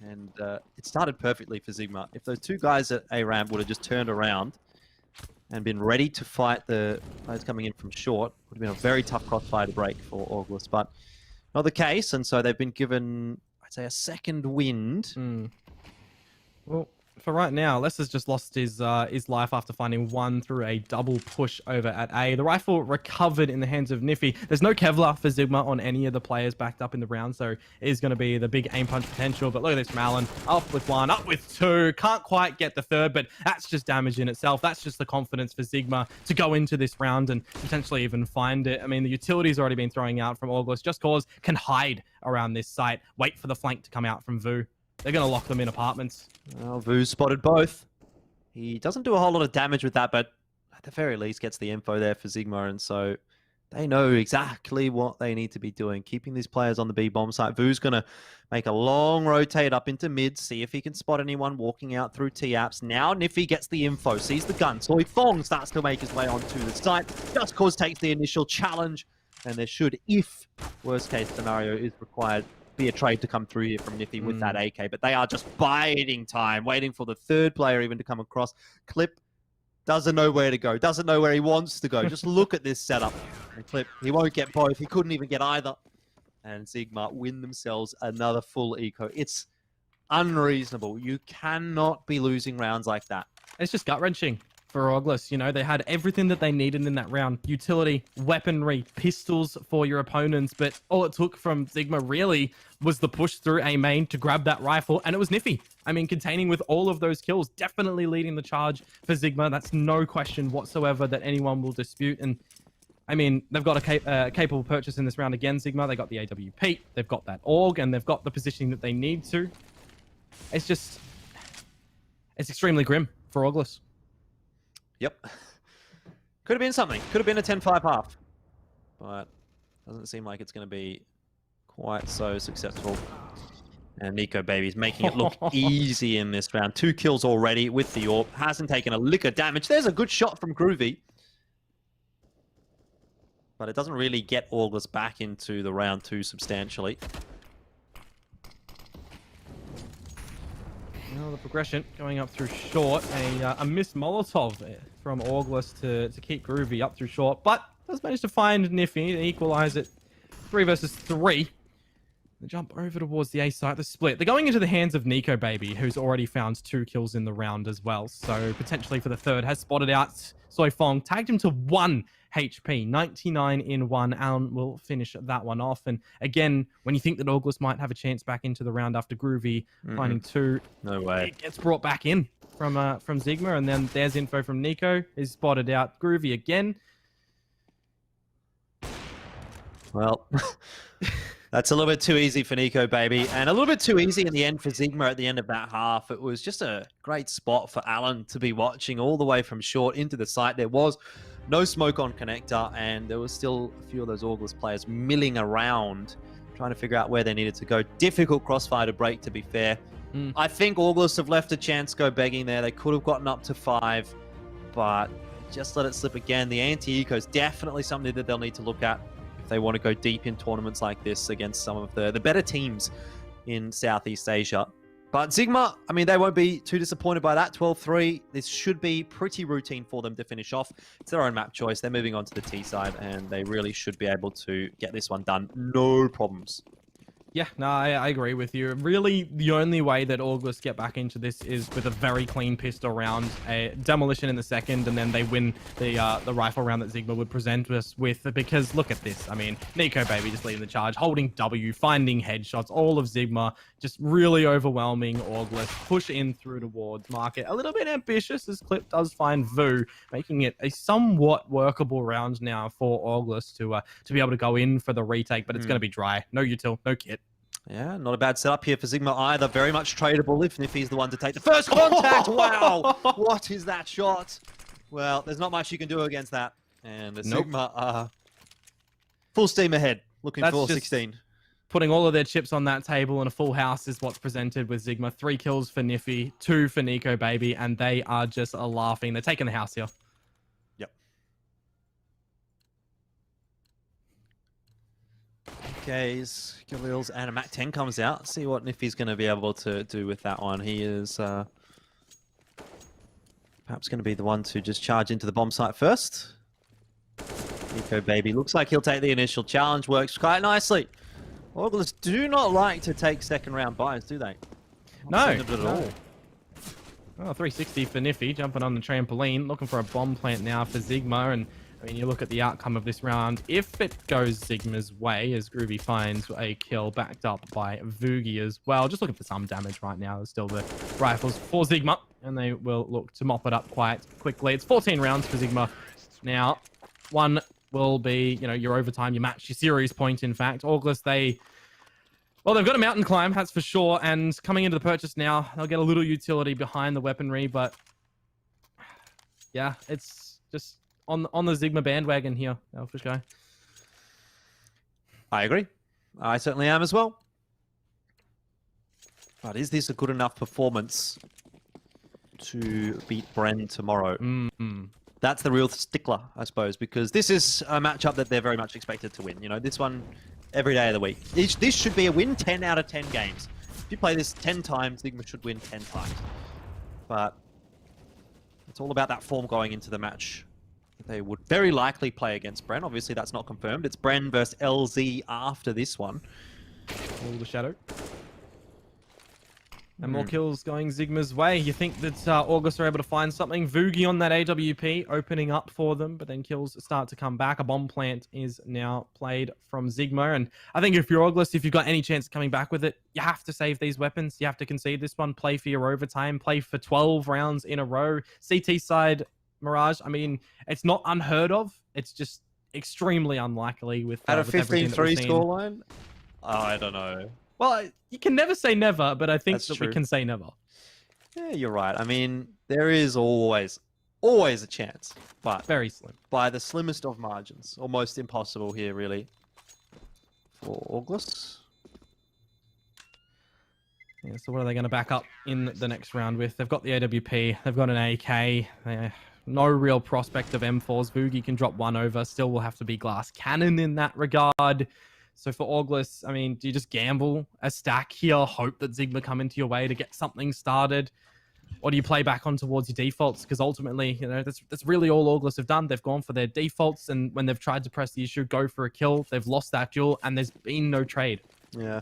And it started perfectly for ZIGMA. If those two guys at A ramp would have just turned around and been ready to fight the guys coming in from short, would have been a very tough crossfire to break for August, but not the case. And so they've been given, I'd say, a second wind. Well, for right now, Lester's just lost his life after finding one through a double push over at A. The rifle recovered in the hands of Niffy. There's no Kevlar for ZIGMA on any of the players backed up in the round, so it is going to be the big aim punch potential. But look at this from Alan. Up with one, up with two. Can't quite get the third, but that's just damage in itself. That's just the confidence for ZIGMA to go into this round and potentially even find it. I mean, the utility's already been throwing out from August. Just Cause can hide around this site. Wait for the flank to come out from Vu. They're going to lock them in apartments. Well, Vu spotted both. He doesn't do a whole lot of damage with that, but at the very least gets the info there for ZIGMA, and so they know exactly what they need to be doing, keeping these players on the B bomb site. Vu's going to make a long rotate up into mid, see if he can spot anyone walking out through T-Apps. Now Niffy gets the info, sees the gun. Soy Fong starts to make his way onto the site. Just Cause takes the initial challenge, and there should, if worst case scenario is required, be a trade to come through here from Niffy with that AK, but they are just biding time, waiting for the third player even to come across. Clip doesn't know where to go, doesn't know where he wants to go. Just look at this setup. And Clip, he won't get both. He couldn't even get either. And ZIGMA win themselves another full eco. It's unreasonable. You cannot be losing rounds like that. It's just gut-wrenching for August. You know, they had everything that they needed in that round. Utility, weaponry, pistols for your opponents, but all it took from ZIGMA really was the push through A main to grab that rifle, and it was Niffy. I mean, containing with all of those kills, definitely leading the charge for ZIGMA. That's no question whatsoever that anyone will dispute. And I mean, they've got a capable purchase in this round again, ZIGMA. They got the AWP, they've got that AUG, and they've got the positioning that they need to. It's just, it's extremely grim for August. Yep. Could have been something. Could have been a 10-5 half. But doesn't seem like it's going to be quite so successful. And Nico Baby's making it look easy in this round. 2 kills already with the AWP. Hasn't taken a lick of damage. There's a good shot from Groovy. But it doesn't really get August back into the round 2 substantially. Well, the progression going up through short, a missed Molotov from August to keep Groovy up through short, but does manage to find Niffy to equalize it 3 versus 3. The jump over towards the A site, the split. They're going into the hands of Nico Baby, who's already found 2 kills in the round as well, so potentially for the third, has spotted out Soy Fong, tagged him to 1 HP, 99 in 1. Alan will finish that one off. And again, when you think that August might have a chance back into the round after Groovy finding 2, no way, it gets brought back in from ZIGMA, and then there's info from Nico. He's spotted out Groovy again. Well, that's a little bit too easy for Nico Baby, and a little bit too easy in the end for ZIGMA at the end of that half. It was just a great spot for Alan to be watching all the way from short into the site. There was no smoke on connector, and there was still a few of those August players milling around, trying to figure out where they needed to go. Difficult crossfire to break, to be fair. I think August have left a chance go begging there. They could have gotten up to 5, but just let it slip again. The anti-eco is definitely something that they'll need to look at if they want to go deep in tournaments like this against some of the better teams in Southeast Asia. But ZIGMA, I mean, they won't be too disappointed by that. 12-3. This should be pretty routine for them to finish off. It's their own map choice. They're moving on to the T side, and they really should be able to get this one done. No problems. Yeah, no, I agree with you. Really, the only way that August get back into this is with a very clean pistol round, a demolition in the second, and then they win the rifle round that ZIGMA would present us with. Because look at this. I mean, Nico Baby just leading the charge, holding W, finding headshots, all of ZIGMA, just really overwhelming August, push in through towards market. A little bit ambitious, as Clip does find Vu, making it a somewhat workable round now for August to be able to go in for the retake, but it's going to be dry. No util, no kit. Yeah, not a bad setup here for ZIGMA either. Very much tradable if Nifty's the one to take the first contact. Wow! What is that shot? Well, there's not much you can do against that. And the ZIGMA are full steam ahead, looking for 16. Putting all of their chips on that table, and a full house is what's presented with ZIGMA. 3 kills for Nifty, 2 for Nico Baby, and they are just laughing. They're taking the house here. Yep. Gaze, Galils, and a Mac 10 comes out. See what Nifty's going to be able to do with that one. He is perhaps going to be the one to just charge into the bomb site first. Nico Baby looks like he'll take the initial challenge. Works quite nicely. Orglers do not like to take second round buys, do they? No. At all. Oh, 360 for Nifty, jumping on the trampoline, looking for a bomb plant now for ZIGMA. And I mean, you look at the outcome of this round. If it goes ZIGMA's way, as Groovy finds a kill backed up by Vugi as well. Just looking for some damage right now. There's still the rifles for ZIGMA, and they will look to mop it up quite quickly. It's 14 rounds for ZIGMA. Now, one will be, you know, your overtime, your match, your series point, in fact. Orgless, they've got a mountain climb, that's for sure. And coming into the purchase now, they'll get a little utility behind the weaponry, but yeah, it's just on the ZIGMA bandwagon here, Elfish Guy. I agree. I certainly am as well. But is this a good enough performance to beat Bren tomorrow? That's the real stickler, I suppose, because this is a matchup that they're very much expected to win. You know, this one every day of the week. This should be a win 10 out of 10 games. If you play this 10 times, ZIGMA should win 10 times. But it's all about that form going into the match. They would very likely play against Bren. Obviously, that's not confirmed. It's Bren versus LZ after this one. All the shadow. And more kills going ZIGMA's way. You think that August are able to find something. Vugi on that AWP opening up for them, but then kills start to come back. A bomb plant is now played from ZIGMA. And I think if you're August, if you've got any chance of coming back with it, you have to save these weapons. You have to concede this one, play for your overtime, play for 12 rounds in a row. CT side, Mirage, I mean, it's not unheard of. It's just extremely unlikely with at a with everything 15-3 scoreline? Oh, I don't know. Well, you can never say never, but I think That's that true. we can say never. Yeah, you're right. I mean, there is always a chance, but Very slim. by the slimmest of margins. Almost impossible here, really, for August. Yeah, so what are they going to back up in the next round with? They've got the AWP, they've got an AK, no real prospect of M4s. Vugi can drop one over, still will have to be glass cannon in that regard. So for Orgless, I mean, do you just gamble a stack here, hope that ZIGMA come into your way to get something started? Or do you play back on towards your defaults? Because ultimately, you know, that's really all Orgless have done. They've gone for their defaults, and when they've tried to press the issue, go for a kill, they've lost that duel, and there's been no trade. Yeah.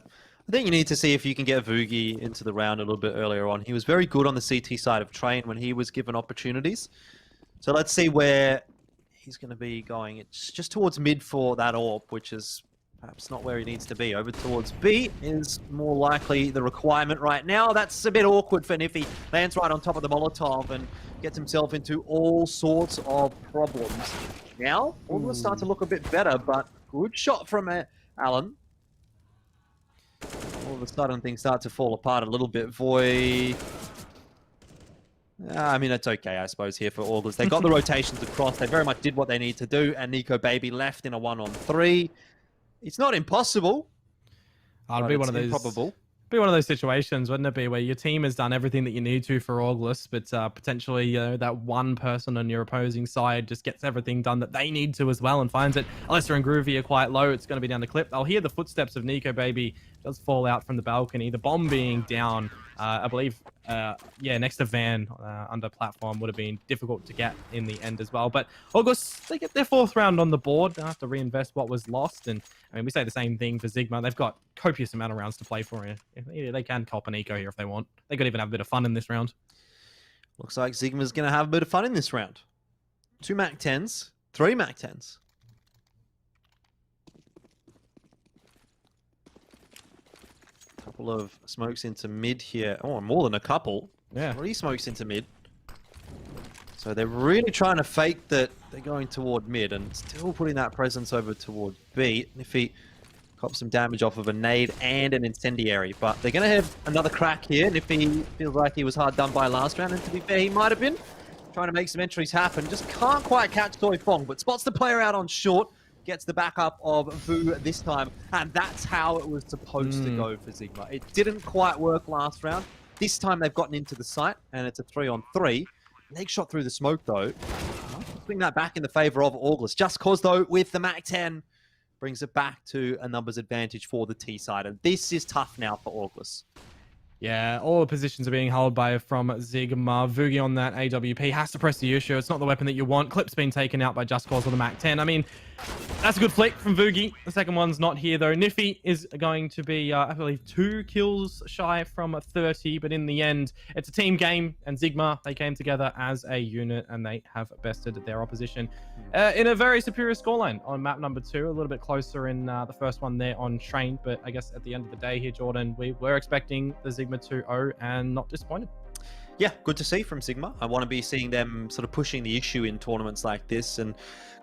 I think you need to see if you can get Vugi into the round a little bit earlier on. He was very good on the CT side of Train when he was given opportunities. So let's see where he's going to be going. It's just towards mid for that AWP, which is perhaps not where he needs to be. Over towards B is more likely the requirement right now. That's a bit awkward for Niffy. Lands right on top of the Molotov and gets himself into all sorts of problems. Now, all will start to look a bit better, but good shot from Alan. All of a sudden, things start to fall apart a little bit. Voy... I mean, it's okay, I suppose, here for August. They got the rotations across. They very much did what they need to do, and Nico Baby left in a 1-on-3. It's not impossible. It'd be one of those improbable. Be one of those situations, wouldn't it be, where your team has done everything that you need to for August, but potentially, you know, that one person on your opposing side just gets everything done that they need to as well and finds it. Alyssa and Groovy are quite low. It's going to be down the clip. I'll hear the footsteps of Nico Baby does fall out from the balcony. The bomb being down, I believe, next to Van under platform would have been difficult to get in the end as well. But August, they get their 4th round on the board. They have to reinvest what was lost. And I mean, we say the same thing for ZIGMA. They've got copious amount of rounds to play for. They can cop an eco here if they want. They could even have a bit of fun in this round. Looks like ZIGMA's going to have a bit of fun in this round. 2 Mac 10s, 3 Mac 10s. Couple of smokes into mid here. Oh, more than a couple. Yeah. 3 smokes into mid. So they're really trying to fake that they're going toward mid and still putting that presence over toward B. Niffy Cop some damage off of a nade and an incendiary, but they're going to have another crack here. Nifty feels like he was hard done by last round, and to be fair, he might have been trying to make some entries happen. Just can't quite catch Toy Fong, but spots the player out on short, gets the backup of Vu this time, and that's how it was supposed to go for ZIGMA. It didn't quite work last round. This time they've gotten into the site, and it's a 3-on-3. Next shot through the smoke, though. Bring that back in the favor of August. Just cause, though, with the MAC-10, brings it back to a numbers advantage for the T side. And this is tough now for August. Yeah, all the positions are being held by from ZIGMA. Vugi on that AWP has to press the issue. It's not the weapon that you want. Clip's been taken out by Just Cause on the MAC-10. I mean, that's a good flick from Vugi. The second one's not here, though. Niffy is going to be, I believe, 2 kills shy from 30. But in the end, it's a team game. And ZIGMA, they came together as a unit, and they have bested their opposition in a very superior scoreline on map number 2. A little bit closer in the first one there on Train. But I guess at the end of the day here, Jordan, we were expecting the ZIGMA 2-0 and not disappointed. Yeah, good to see from ZIGMA. I want to be seeing them sort of pushing the issue in tournaments like this and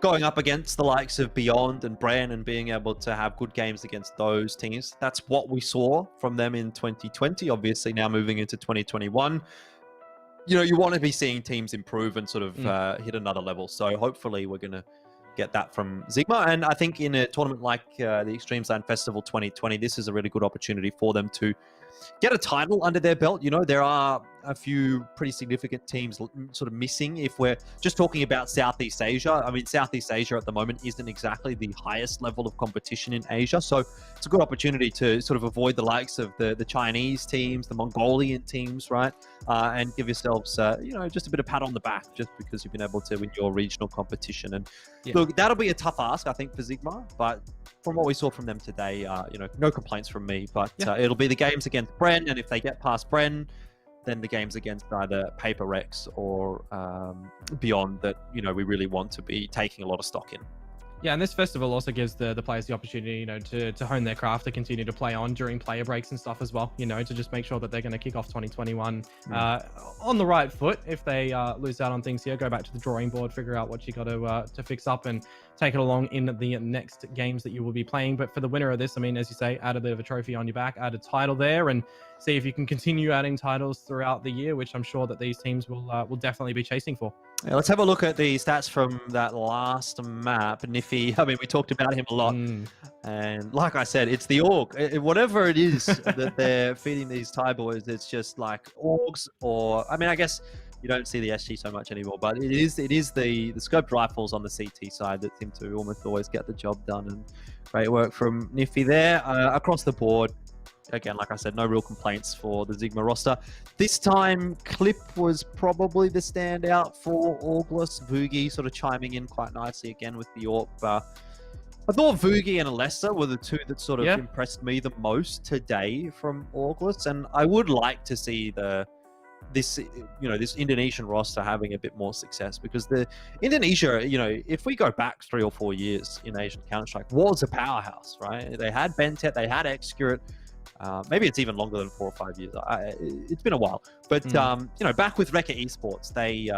going up against the likes of Beyond and Bren and being able to have good games against those teams. That's what we saw from them in 2020. Obviously, now moving into 2021, you know, you want to be seeing teams improve and sort of hit another level. So hopefully we're going to get that from ZIGMA. And I think in a tournament like the eXTREMESLAND Festival 2020, this is a really good opportunity for them to get a title under their belt. You know, there are a few pretty significant teams sort of missing if we're just talking about Southeast Asia. I mean, Southeast Asia at the moment isn't exactly the highest level of competition in Asia. So it's a good opportunity to sort of avoid the likes of the Chinese teams, the Mongolian teams, right? And give yourselves, you know, just a bit of pat on the back just because you've been able to win your regional competition. And look, that'll be a tough ask, I think, for ZIGMA. But from what we saw from them today, you know, no complaints from me. But it'll be the games against Bren. And if they get past Bren, then the games against either Paper Rex or Beyond that, you know, we really want to be taking a lot of stock in. Yeah, and this festival also gives the players the opportunity, you know, to hone their craft, to continue to play on during player breaks and stuff as well, you know, to just make sure that they're going to kick off 2021 on the right foot. If they lose out on things here, go back to the drawing board, figure out what you got to fix up and take it along in the next games that you will be playing. But for the winner of this, I mean, as you say, add a bit of a trophy on your back, add a title there, and see if you can continue adding titles throughout the year, which I'm sure that these teams will definitely be chasing for. Yeah, let's have a look at the stats from that last map. Niffy, I mean, we talked about him a lot. And like I said, it's the Org. Whatever it is that they're feeding these Thai boys, it's just like Orgs or, I mean, I guess you don't see the SG so much anymore, but it is the scoped rifles on the CT side that seem to almost always get the job done. And great work from Niffy there. Across the board, again, like I said, no real complaints for the ZIGMA roster. This time, Clip was probably the standout for August. Vugi sort of chiming in quite nicely again with the AWP. I thought Vugi and Alessa were the two that sort of impressed me the most today from August, and I would like to see this Indonesian roster having a bit more success, because the Indonesia, you know, if we go back 3 or 4 years in Asian Counter-Strike, was a powerhouse, right? They had Bentet, they had Xcurate. Maybe it's even longer than 4 or 5 years. It's been a while. But, you know, back with Rekka Esports, they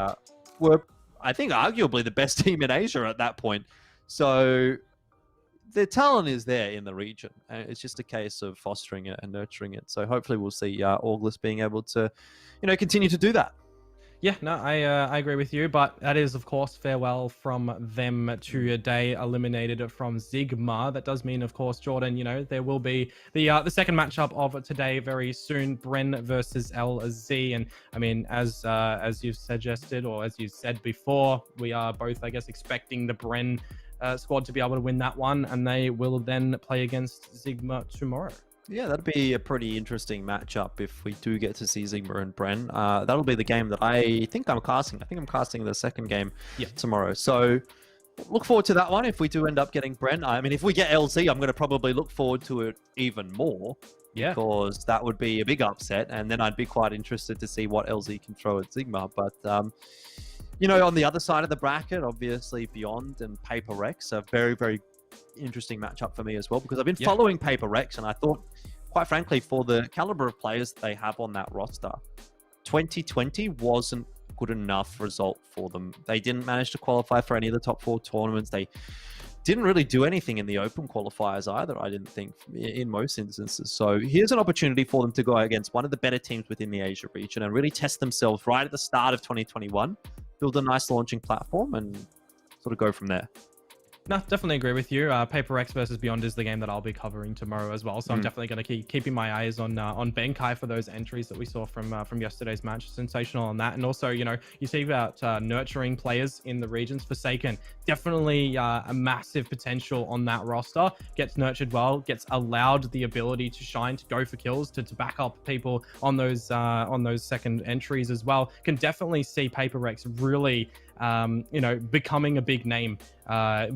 were, I think, arguably the best team in Asia at that point. So the talent is there in the region. It's just a case of fostering it and nurturing it. So hopefully we'll see August being able to, you know, continue to do that. Yeah, no, I agree with you, but that is, of course, farewell from them today, eliminated from ZIGMA. That does mean, of course, Jordan, you know, there will be the second matchup of today very soon, Bren versus LZ. And I mean, as you've suggested, or as you said before, we are both, I guess, expecting the Bren squad to be able to win that one, and they will then play against ZIGMA tomorrow. Yeah, that'd be a pretty interesting matchup if we do get to see ZIGMA and Bren. That'll be the game that I think I'm casting. I think I'm casting the second game tomorrow. So look forward to that one if we do end up getting Bren. I mean, if we get LZ, I'm going to probably look forward to it even more. Yeah, because that would be a big upset, and then I'd be quite interested to see what LZ can throw at ZIGMA. But you know, on the other side of the bracket, obviously Beyond and Paper Rex are very, very interesting matchup for me as well, because I've been following Paper Rex, and I thought, quite frankly, for the caliber of players they have on that roster, 2020 wasn't good enough result for them. They didn't manage to qualify for any of the top 4 tournaments. They didn't really do anything in the open qualifiers either, I didn't think, in most instances. So here's an opportunity for them to go against one of the better teams within the Asia region and really test themselves right at the start of 2021, build a nice launching platform, and sort of go from there. No, definitely agree with you. Paper X versus Beyond is the game that I'll be covering tomorrow as well. So I'm definitely going to keep keeping my eyes on Benkai for those entries that we saw from yesterday's match. Sensational on that. And also, you know, you see about nurturing players in the regions. Forsaken, definitely a massive potential on that roster. Gets nurtured well, gets allowed the ability to shine, to go for kills, to back up people on those second entries as well. Can definitely see Paper X really you know, becoming a big name,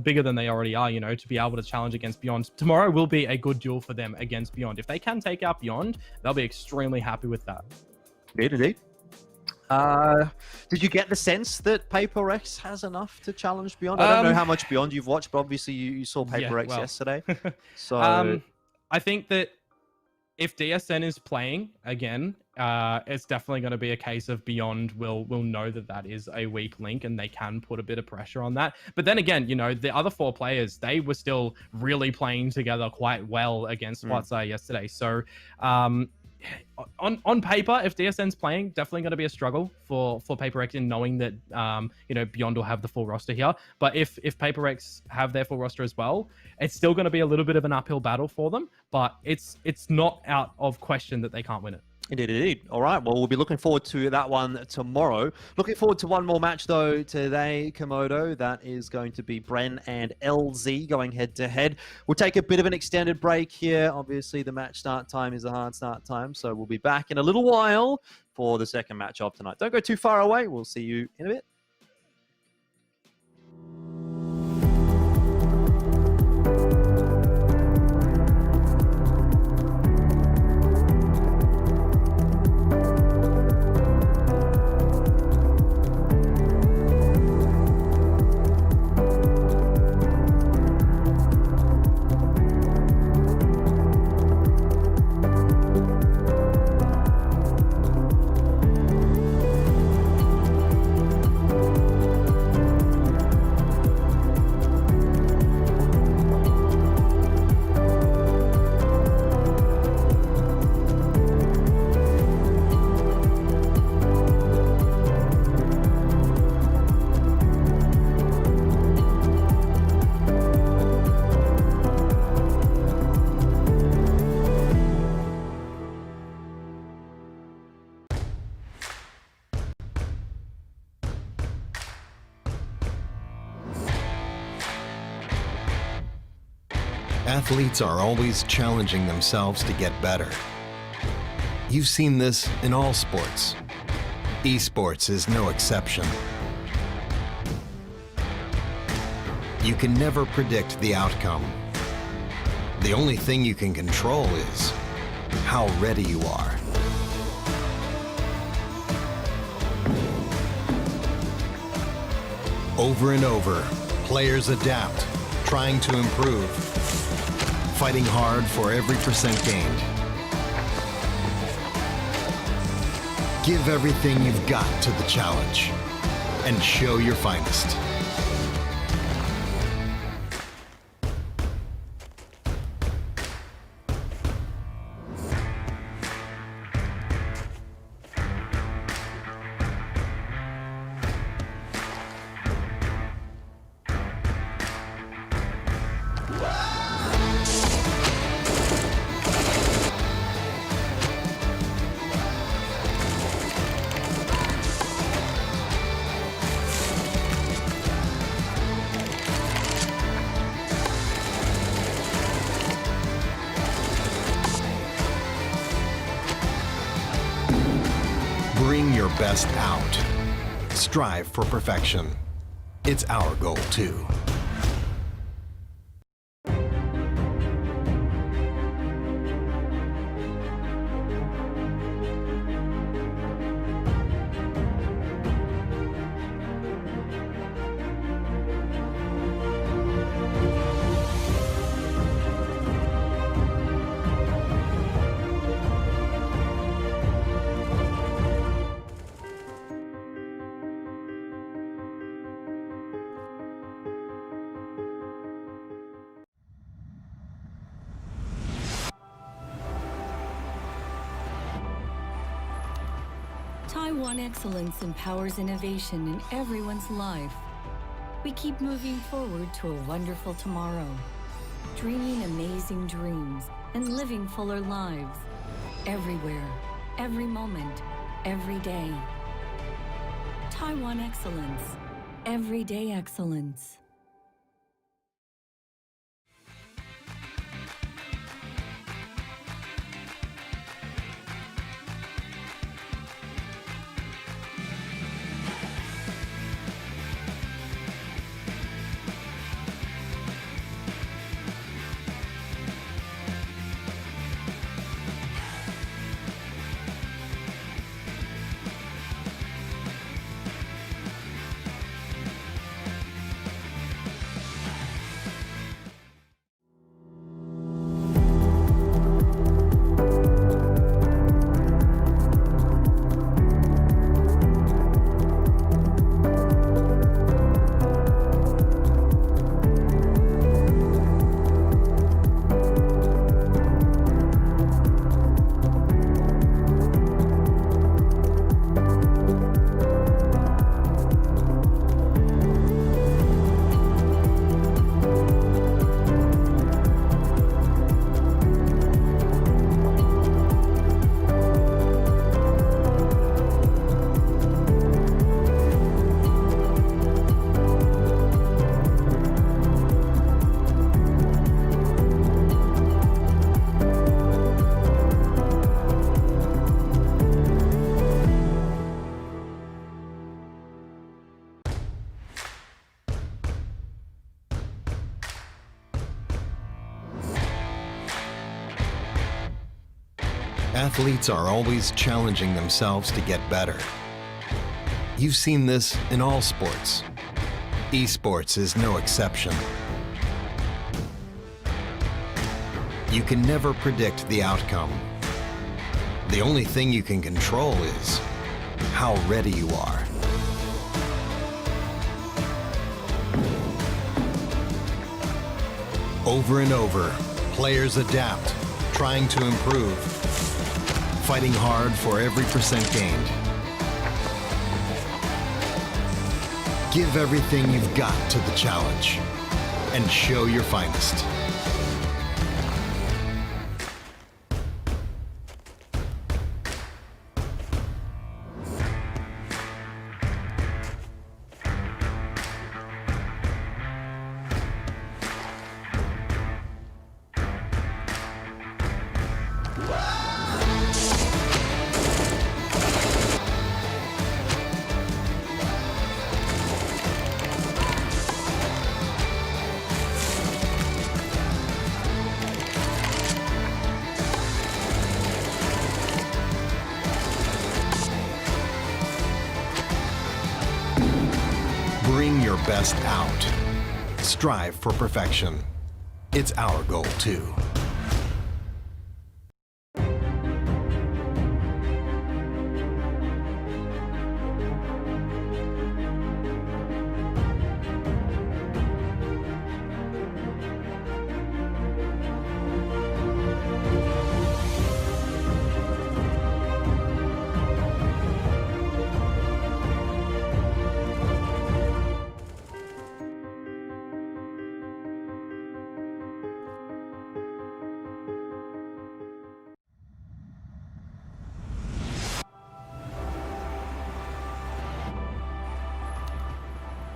bigger than they already are, you know, to be able to challenge against Beyond. Tomorrow will be a good duel for them against Beyond. If they can take out Beyond, they'll be extremely happy with that. Indeed. Did you get the sense that Paper X has enough to challenge Beyond? I don't know how much Beyond you've watched, but obviously you saw Paper X yesterday. So I think that if DSN is playing again, it's definitely going to be a case of Beyond will know that that is a weak link and they can put a bit of pressure on that. But then again, you know, the other 4 players, they were still really playing together quite well against Hwatsai yesterday. So on paper, if DSN's playing, definitely going to be a struggle for Paper X in knowing that you know, Beyond will have the full roster here. But if Paper X have their full roster as well, it's still going to be a little bit of an uphill battle for them. But it's not out of question that they can't win it. Indeed. All right. Well, we'll be looking forward to that one tomorrow. Looking forward to one more match, though, today, Komodo. That is going to be Bren and LZ going head-to-head. We'll take a bit of an extended break here. Obviously, the match start time is a hard start time, so we'll be back in a little while for the second match of tonight. Don't go too far away. We'll see you in a bit. Athletes are always challenging themselves to get better. You've seen this in all sports. Esports is no exception. You can never predict the outcome. The only thing you can control is how ready you are. Over and over, players adapt, trying to improve, fighting hard for every percent gained. Give everything you've got to the challenge and show your finest. Bring your best out. Strive for perfection. It's our goal, too. Taiwan excellence empowers innovation in everyone's life. We keep moving forward to a wonderful tomorrow, dreaming amazing dreams and living fuller lives. Everywhere, every moment, every day. Taiwan excellence. Everyday excellence. Athletes are always challenging themselves to get better. You've seen this in all sports. Esports is no exception. You can never predict the outcome. The only thing you can control is how ready you are. Over and over, players adapt, trying to improve, fighting hard for every percent gained. Give everything you've got to the challenge and show your finest. Bring your best out. Strive for perfection. It's our goal, too.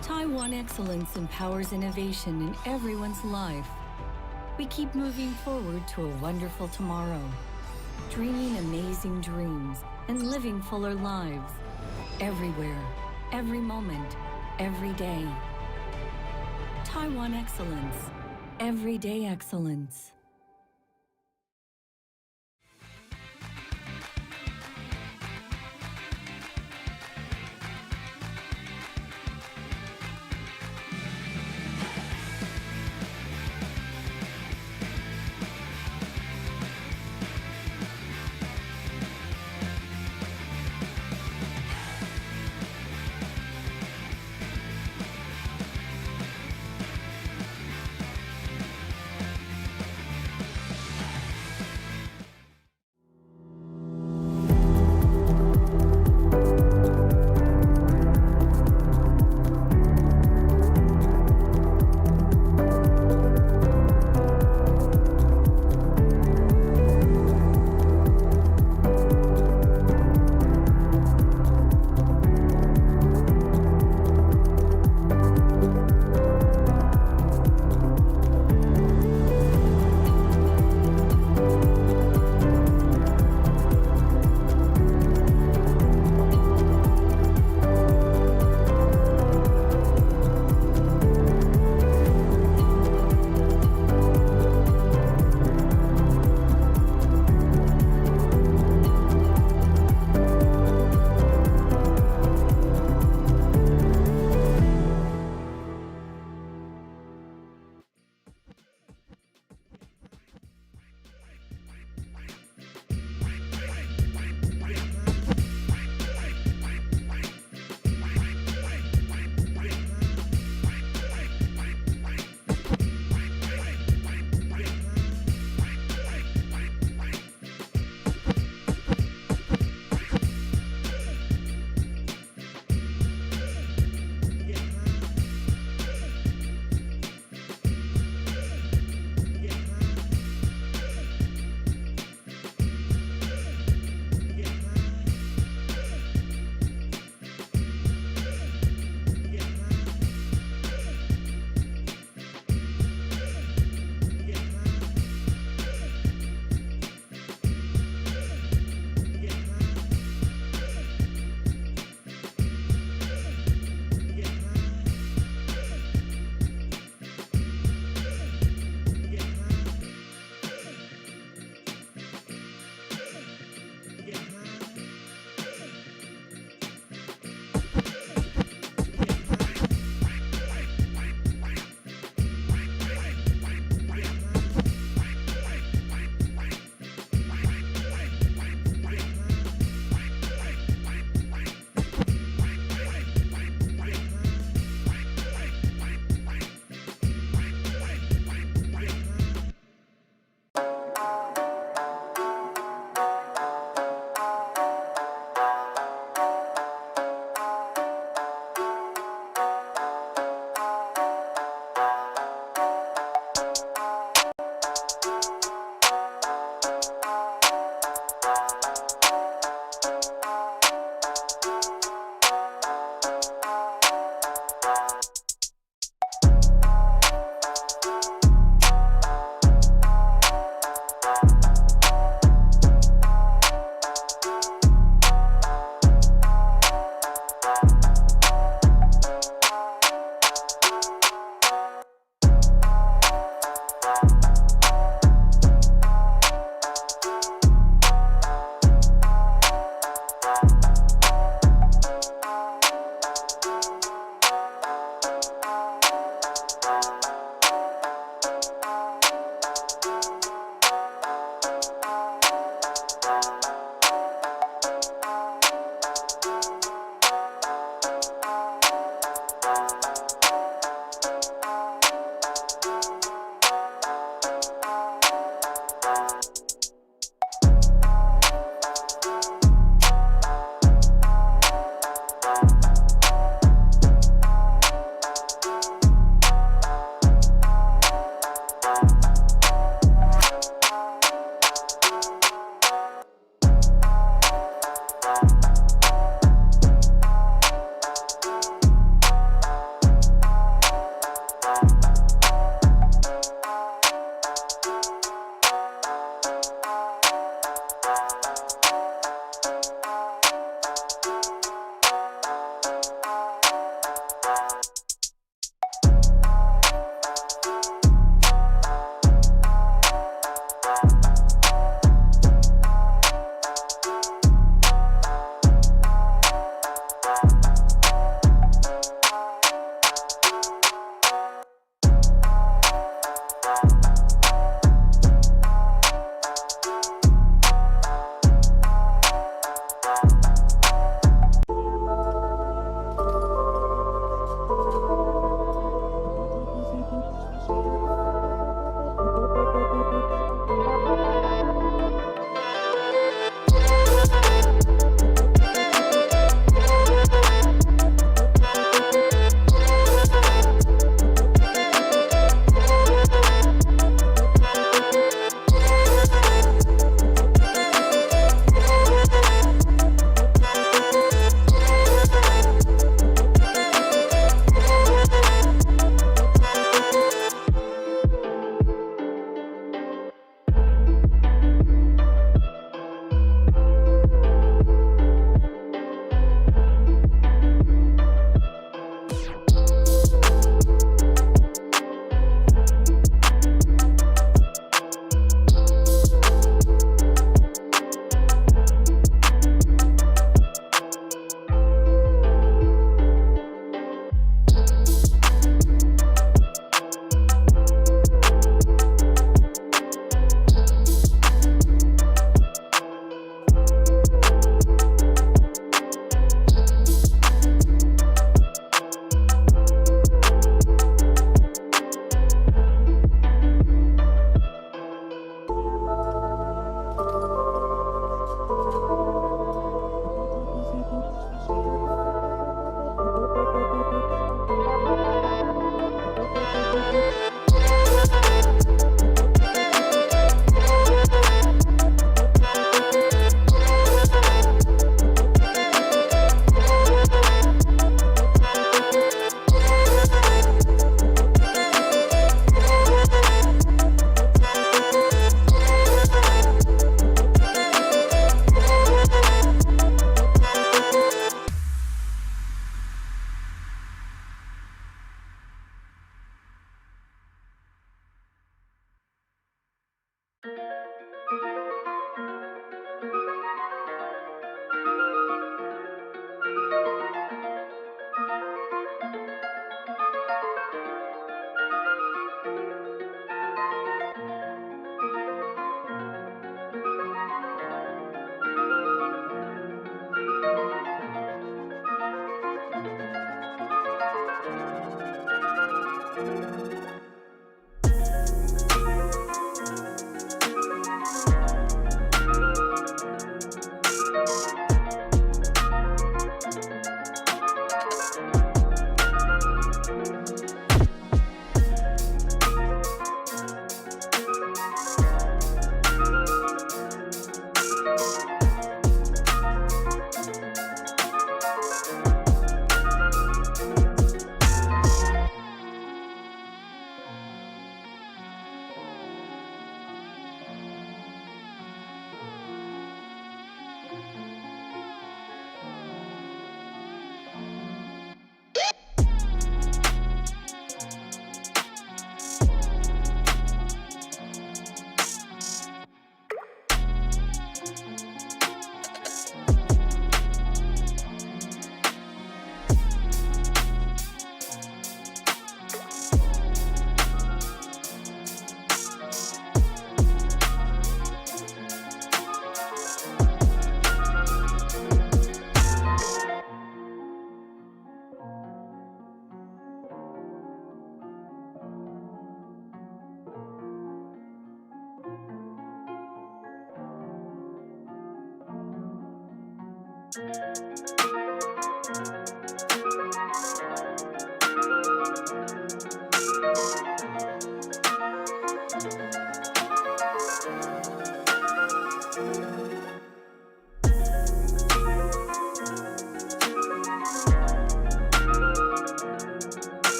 Taiwan excellence empowers innovation in everyone's life. We keep moving forward to a wonderful tomorrow, dreaming amazing dreams and living fuller lives. Everywhere, every moment, every day. Taiwan excellence. Everyday excellence.